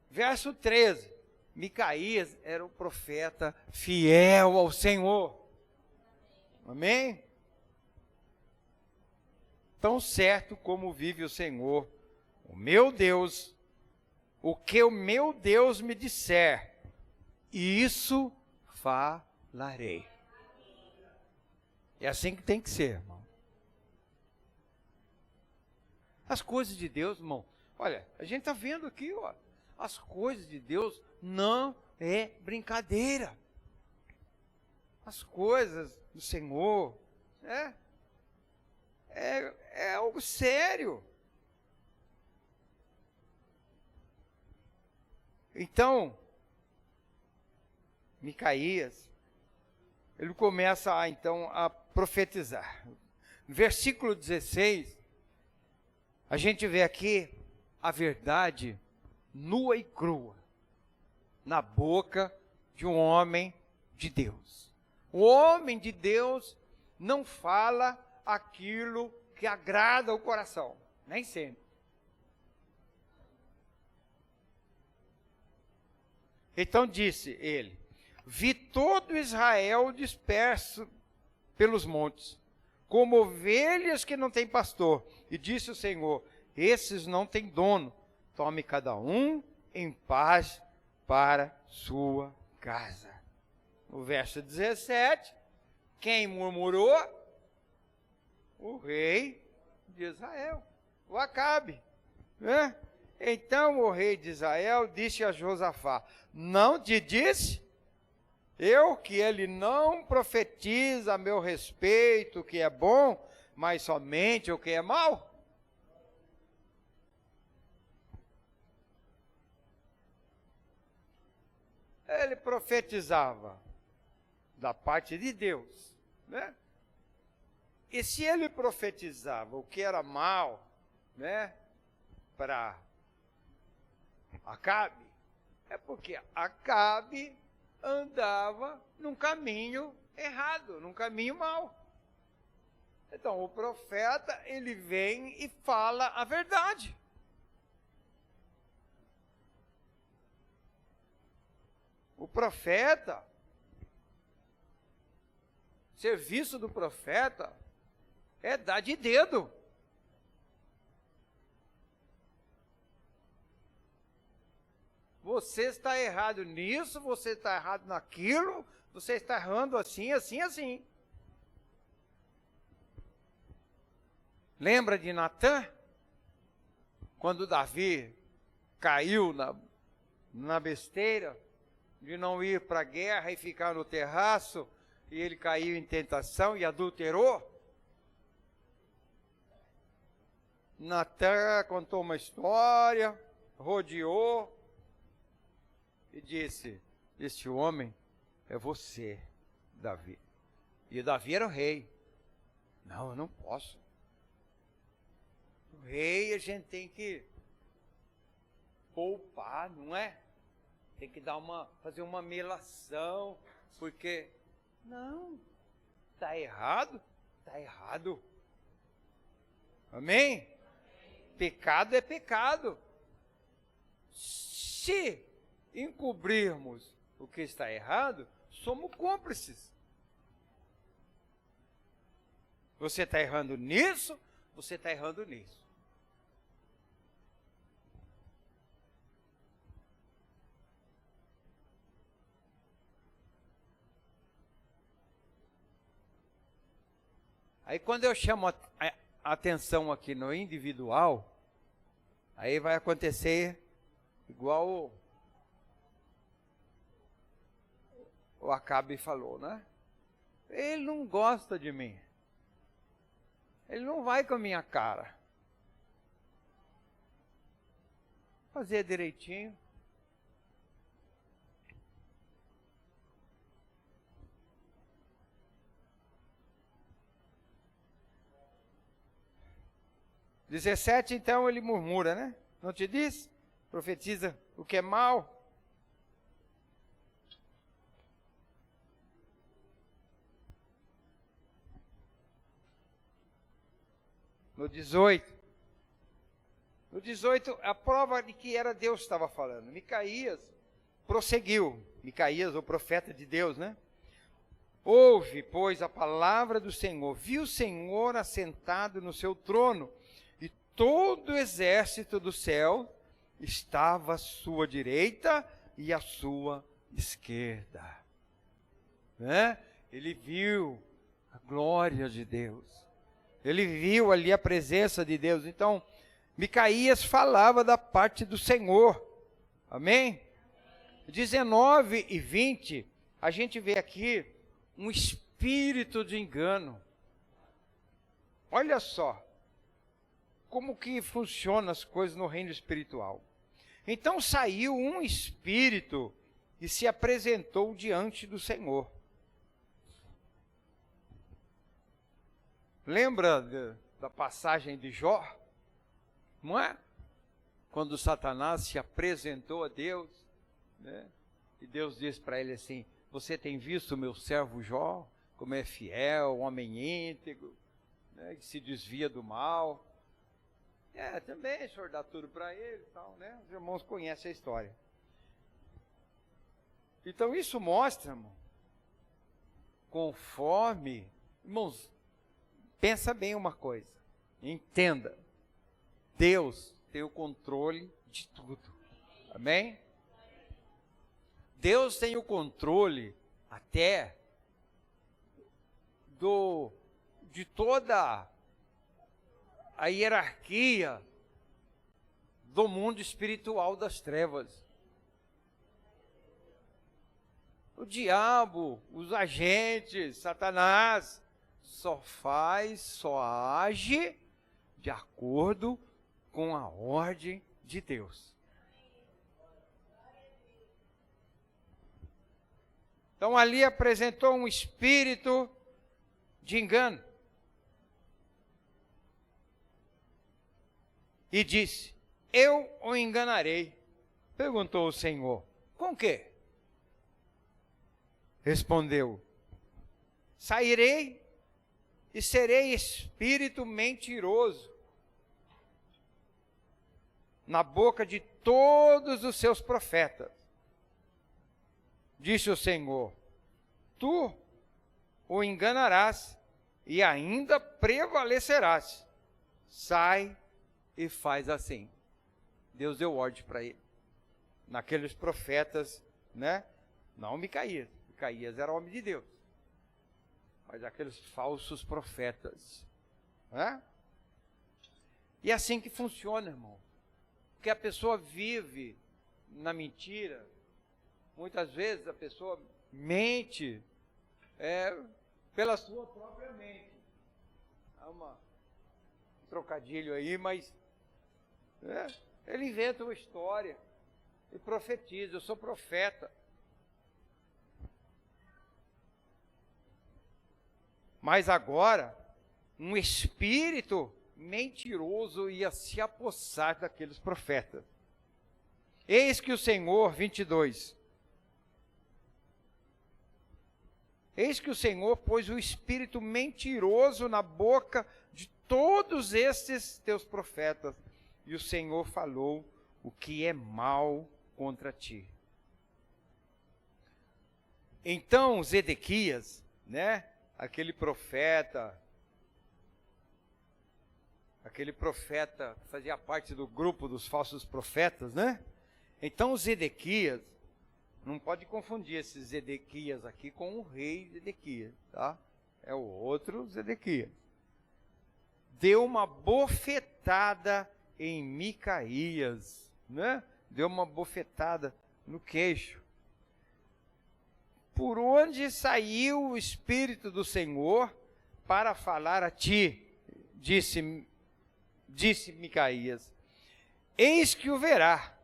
Verso 13, Micaías era um profeta fiel ao Senhor. Amém? Tão certo como vive o Senhor, o meu Deus, o que o meu Deus me disser, isso falarei. É assim que tem que ser, irmão. As coisas de Deus, irmão, olha, a gente está vendo aqui, ó, as coisas de Deus não é brincadeira. As coisas do Senhor, né? É algo sério. Então, Micaías, ele começa a profetizar. No versículo 16, a gente vê aqui a verdade nua e crua na boca de um homem de Deus. O homem de Deus não fala aquilo que agrada o coração, nem sempre. Então disse ele: vi todo Israel disperso pelos montes, como ovelhas que não têm pastor. E disse o Senhor: esses não têm dono, tome cada um em paz para sua casa. No verso 17, quem murmurou? O rei de Israel, o Acabe, né? Então o rei de Israel disse a Josafá: não te disse eu que ele não profetiza a meu respeito o que é bom, mas somente o que é mal? Ele profetizava da parte de Deus, né? E se ele profetizava o que era mal, né, para Acabe, é porque Acabe andava num caminho errado, num caminho mau. Então o profeta, ele vem e fala a verdade. O profeta, serviço do profeta é dar de dedo. Você está errado nisso, você está errado naquilo, você está errando assim, assim, assim. Lembra de Natã? Quando Davi caiu na besteira de não ir para a guerra e ficar no terraço, e ele caiu em tentação e adulterou? Natã contou uma história, rodeou e disse: este homem é você, Davi. E Davi era o rei. Não, eu não posso. O rei a gente tem que poupar, não é? Tem que fazer uma melação, porque não, está errado, está errado. Amém? Pecado é pecado. Se encobrirmos o que está errado, somos cúmplices. Você está errando nisso, você está errando nisso. Aí quando eu chamo a atenção aqui no individual, aí vai acontecer igual o Acabe falou, né? Ele não gosta de mim. Ele não vai com a minha cara. Fazer direitinho. (17) Então ele murmura, né? Não te diz? Profetiza o que é mal. No 18, a prova de que era Deus que estava falando. Micaías prosseguiu. Micaías, o profeta de Deus, né? Ouve, pois, a palavra do Senhor. Viu o Senhor assentado no seu trono, e todo o exército do céu estava à sua direita e à sua esquerda. Né? Ele viu a glória de Deus. Ele viu ali a presença de Deus. Então, Micaías falava da parte do Senhor. Amém? 19 e 20, a gente vê aqui um espírito espírito de engano. Olha só como que funcionam as coisas no reino espiritual. Então saiu um espírito e se apresentou diante do Senhor. Lembra da passagem de Jó? Não é? Quando Satanás se apresentou a Deus, né? E Deus disse para ele assim: você tem visto o meu servo Jó, como é fiel, homem íntegro, né? Que se desvia do mal. Também o senhor dá tudo para ele e tal, né? Os irmãos conhecem a história. Então isso mostra, irmão, conforme, irmãos, pensa bem uma coisa, entenda, Deus tem o controle de tudo, amém? Deus tem o controle até de toda a hierarquia do mundo espiritual das trevas. O diabo, os agentes, Satanás, só age de acordo com a ordem de Deus. Então ali apresentou um espírito de engano. E disse: eu o enganarei. Perguntou o Senhor: com quê? Respondeu: sairei e serei espírito mentiroso na boca de todos os seus profetas. Disse o Senhor: tu o enganarás e ainda prevalecerás. Sai e faz assim. Deus deu ordem para ele. Naqueles profetas, né? Não Micaías. Micaías era homem de Deus. Mas aqueles falsos profetas, né? E é assim que funciona, irmão. Porque a pessoa vive na mentira. Muitas vezes a pessoa mente pela sua própria mente. Há um trocadilho aí, mas ele inventa uma história e profetiza: eu sou profeta. Mas agora, um espírito mentiroso ia se apossar daqueles profetas. Eis que o Senhor, 22, eis que o Senhor pôs o espírito mentiroso na boca de todos estes teus profetas, e o Senhor falou o que é mal contra ti. Então Zedequias, né? Aquele profeta fazia parte do grupo dos falsos profetas, né? Então Zedequias, não pode confundir esse Zedequias aqui com o rei Zedequias, tá? É o outro Zedequias. Deu uma bofetada em Micaías, né? Deu uma bofetada no queixo. Por onde saiu o Espírito do Senhor para falar a ti? Disse Micaías: eis que o verá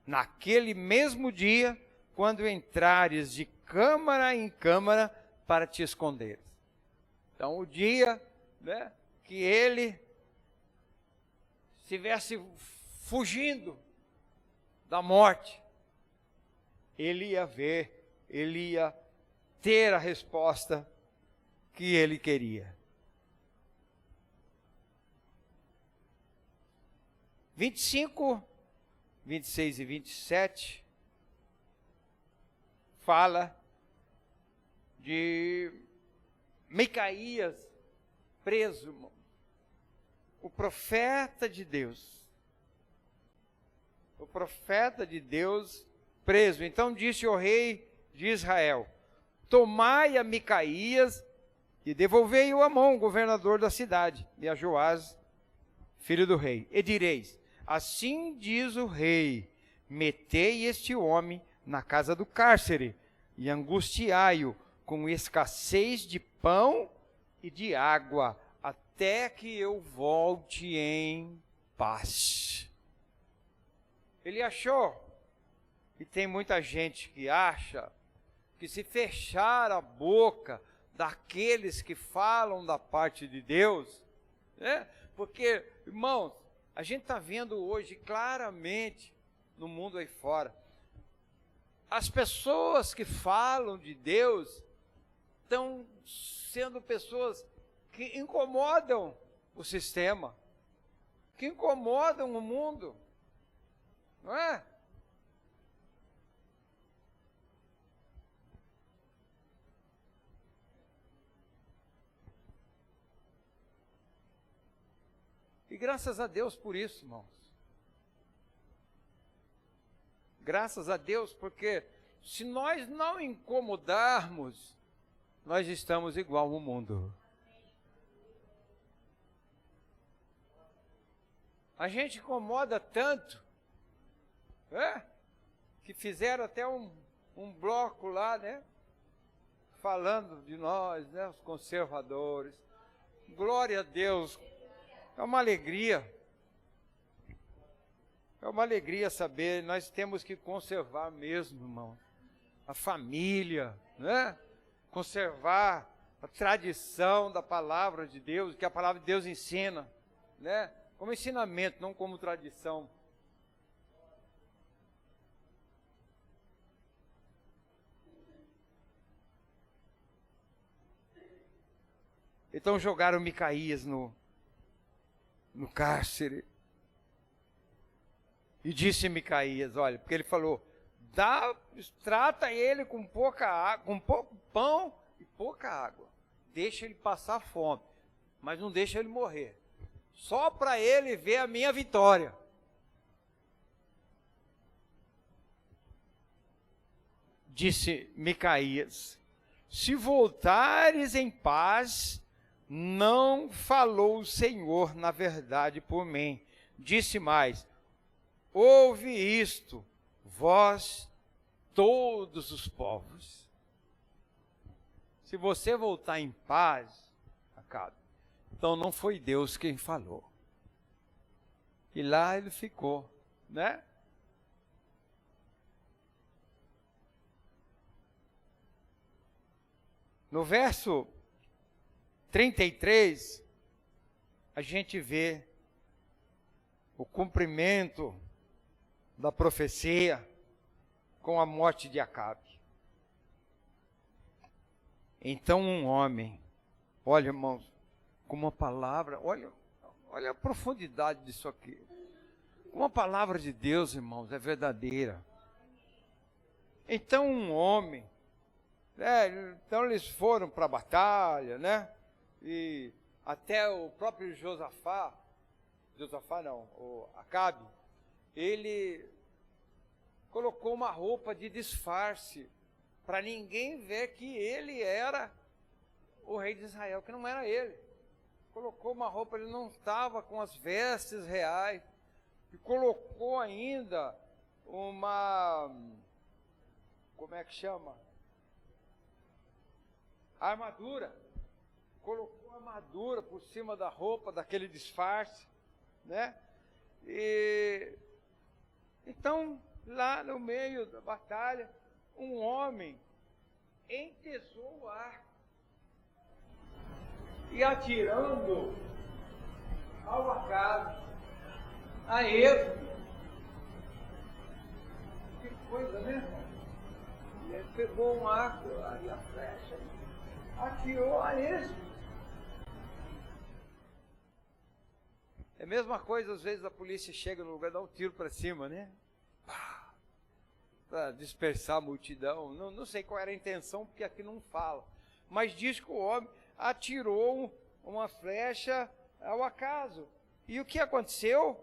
naquele mesmo dia, quando entrares de câmara em câmara para te esconderes. Então o dia, né, que ele estivesse fugindo da morte, ele ia ver, ele ia ter a resposta que ele queria. 25, 26 e 27 fala de Micaías preso, o profeta de Deus. O profeta de Deus preso. Então disse o rei de Israel: tomai a Micaías e devolvei-o a Amon, governador da cidade, e a Joás, filho do rei. E direis: assim diz o rei: metei este homem na casa do cárcere e angustiai-o com escassez de pão e de água, até que eu volte em paz. Ele achou, e tem muita gente que acha, que se fechar a boca daqueles que falam da parte de Deus, né? Porque, irmãos, a gente está vendo hoje claramente no mundo aí fora, as pessoas que falam de Deus estão sendo pessoas que incomodam o sistema, que incomodam o mundo, não é? E graças a Deus por isso, irmãos. Graças a Deus, porque se nós não incomodarmos, nós estamos igual ao mundo. A gente incomoda tanto, que fizeram até um bloco lá, né? Falando de nós, né? Os conservadores. Glória a Deus. É uma alegria. É uma alegria saber, nós temos que conservar mesmo, irmão, a família, né? Conservar a tradição da palavra de Deus, que a palavra de Deus ensina, né? Como ensinamento, não como tradição. Então jogaram Micaías no cárcere. E disse Micaías, olha, porque ele falou, trata ele com pouca água, com pouco pão e pouca água. Deixa ele passar fome, mas não deixa ele morrer. Só para ele ver a minha vitória. Disse Micaías, se voltares em paz, não falou o Senhor na verdade por mim. Disse mais, ouve isto, vós, todos os povos. Se você voltar em paz, Acabe, então não foi Deus quem falou. E lá ele ficou, né? No verso 33, a gente vê o cumprimento da profecia com a morte de Acabe. Então um homem, olha irmãos, com uma palavra, olha a profundidade disso aqui. Uma palavra de Deus, irmãos, é verdadeira. Então um homem, então eles foram para a batalha, né? E até o próprio o Acabe, ele colocou uma roupa de disfarce para ninguém ver que ele era o rei de Israel, que não era ele. Colocou uma roupa, ele não estava com as vestes reais, e colocou ainda uma, como é que chama? Armadura. Colocou a armadura por cima da roupa, daquele disfarce, né? E então, lá no meio da batalha, um homem entesou o arco e atirando ao Acabe, a esmo. Que coisa, né? Ele pegou um arco e a flecha, atirou a esmo. É a mesma coisa, às vezes a polícia chega no lugar e dá um tiro para cima, né? Para dispersar a multidão. Não sei qual era a intenção, porque aqui não fala. Mas diz que o homem atirou uma flecha ao acaso. E o que aconteceu?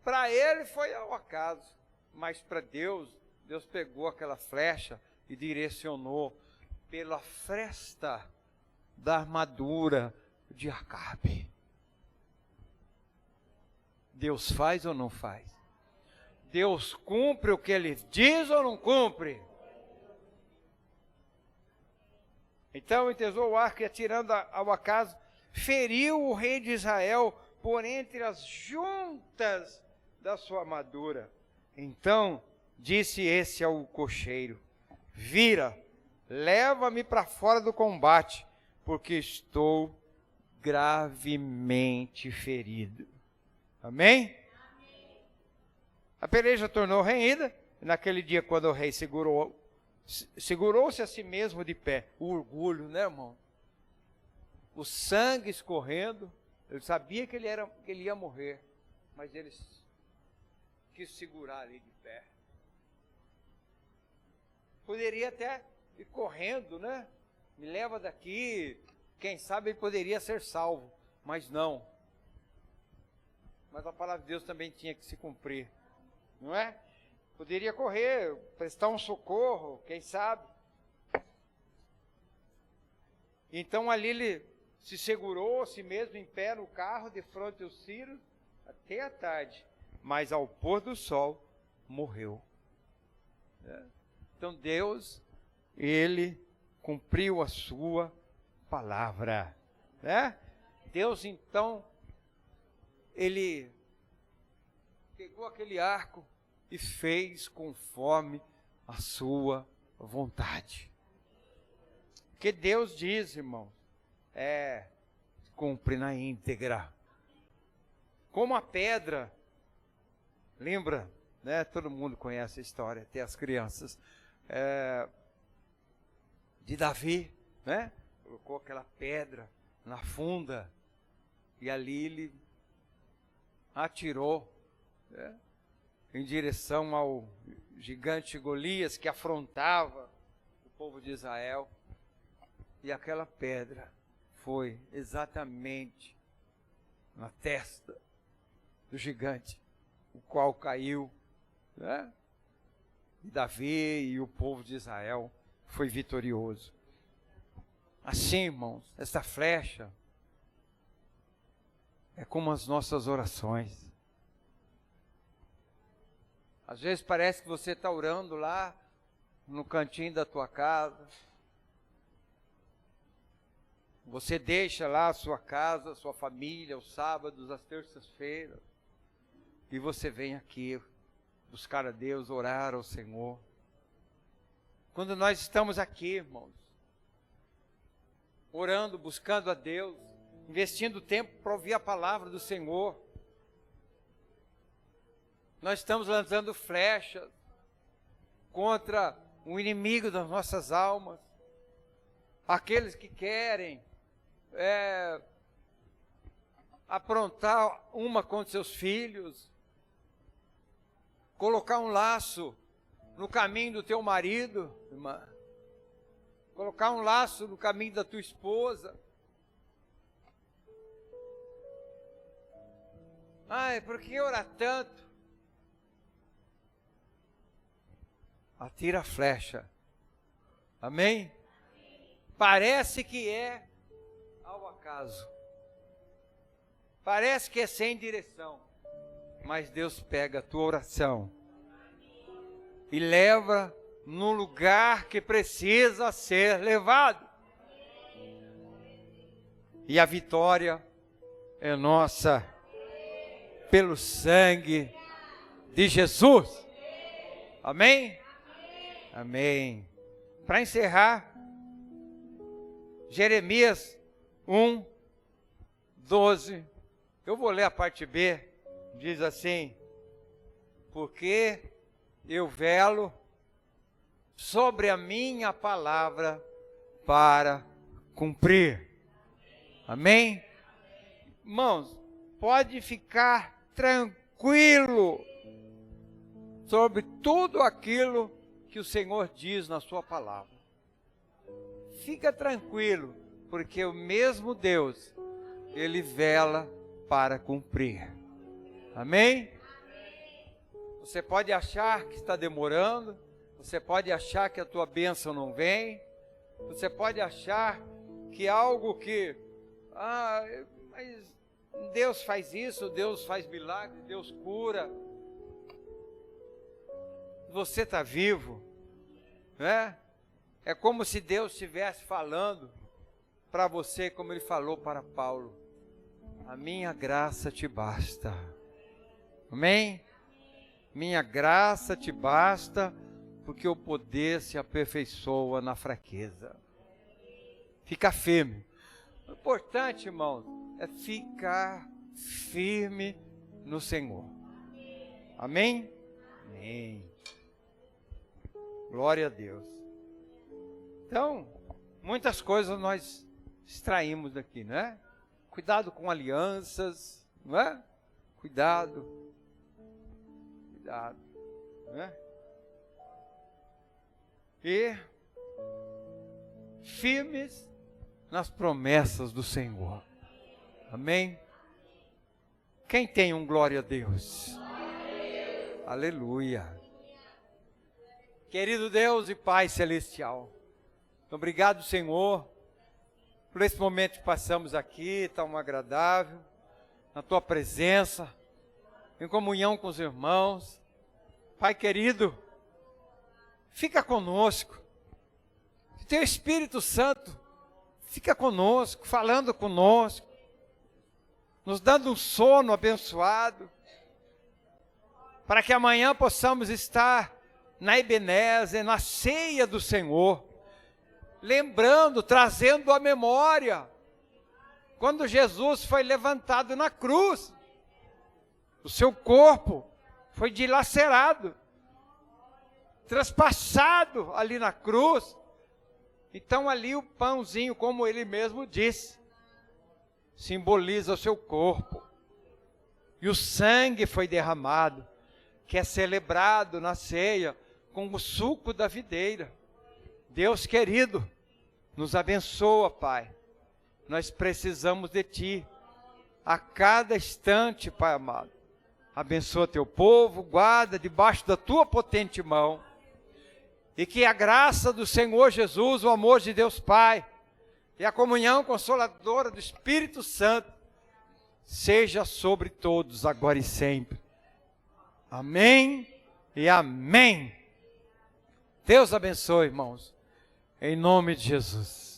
Para ele foi ao acaso. Mas para Deus pegou aquela flecha e direcionou pela fresta da armadura de Acabe. Deus faz ou não faz? Deus cumpre o que Ele diz ou não cumpre? Então entesou o arco e, atirando ao acaso, feriu o rei de Israel por entre as juntas da sua armadura. Então disse esse ao cocheiro: vira, leva-me para fora do combate, porque estou gravemente ferido. Amém? A peleja tornou renhida. Naquele dia, quando o rei segurou-se a si mesmo de pé, o orgulho, né, irmão? O sangue escorrendo. Ele sabia que ele ia morrer, mas ele quis segurar ali de pé. Poderia até ir correndo, né? Me leva daqui. Quem sabe ele poderia ser salvo, mas não. Mas a palavra de Deus também tinha que se cumprir, não é? Poderia correr, prestar um socorro, quem sabe. Então ali ele se segurou a si mesmo em pé no carro, de frente aos sírios, até a tarde. Mas ao pôr do sol, morreu. Então Deus, Ele cumpriu a sua palavra. Né? Deus então, Ele pegou aquele arco e fez conforme a sua vontade. Porque Deus diz, irmãos, cumpre na íntegra. Como a pedra, lembra, né? Todo mundo conhece a história, até as crianças, de Davi, né? Colocou aquela pedra na funda e ali ele atirou, né, em direção ao gigante Golias que afrontava o povo de Israel. E aquela pedra foi exatamente na testa do gigante, o qual caiu, né? E Davi e o povo de Israel foi vitorioso. Assim, irmãos, essa flecha é como as nossas orações. Às vezes parece que você está orando lá no cantinho da tua casa. Você deixa lá a sua casa, a sua família, os sábados, as terças-feiras. E você vem aqui buscar a Deus, orar ao Senhor. Quando nós estamos aqui, irmãos, orando, buscando a Deus, investindo tempo para ouvir a palavra do Senhor, nós estamos lançando flechas contra o inimigo das nossas almas, aqueles que querem aprontar uma contra seus filhos, colocar um laço no caminho do teu marido, irmã, colocar um laço no caminho da tua esposa. Ai, por que orar tanto? Atira a flecha. Amém? Parece que é ao acaso. Parece que é sem direção. Mas Deus pega a tua oração e leva no lugar que precisa ser levado. E a vitória é nossa pelo sangue de Jesus. Amém? Amém. Para encerrar, Jeremias 1, 12. Eu vou ler a parte B. Diz assim: porque eu velo sobre a minha palavra para cumprir. Amém? Irmãos, pode ficar tranquilo sobre tudo aquilo que o Senhor diz na sua palavra. Fica tranquilo, porque o mesmo Deus, Ele vela para cumprir. Amém? Você pode achar que está demorando, você pode achar que a tua bênção não vem, você pode achar que algo que, mas Deus faz isso, Deus faz milagre, Deus cura. Você está vivo, né? É como se Deus estivesse falando para você, como Ele falou para Paulo: a minha graça te basta. Amém? Minha graça te basta, porque o poder se aperfeiçoa na fraqueza. Fica firme. O importante, irmãos, é ficar firme no Senhor. Amém? Amém. Glória a Deus. Então, muitas coisas nós extraímos daqui, não é? Cuidado com alianças, não é? Cuidado, não é? E firmes nas promessas do Senhor. Amém? Quem tem um glória a Deus? Aleluia. Querido Deus e Pai Celestial, obrigado, Senhor, por esse momento que passamos aqui, tão agradável, na Tua presença, em comunhão com os irmãos. Pai querido, fica conosco. Teu Espírito Santo fica conosco, falando conosco, nos dando um sono abençoado, para que amanhã possamos estar na Ebenezer, na ceia do Senhor, lembrando, trazendo à memória, quando Jesus foi levantado na cruz, o seu corpo foi dilacerado, traspassado ali na cruz. Então ali o pãozinho, como ele mesmo disse, simboliza o seu corpo. E o sangue foi derramado, que é celebrado na ceia com o suco da videira. Deus querido, nos abençoa, Pai. Nós precisamos de Ti a cada instante, Pai amado. Abençoa Teu povo, guarda debaixo da Tua potente mão. E que a graça do Senhor Jesus, o amor de Deus Pai e a comunhão consoladora do Espírito Santo seja sobre todos, agora e sempre. Amém e amém. Deus abençoe, irmãos, em nome de Jesus.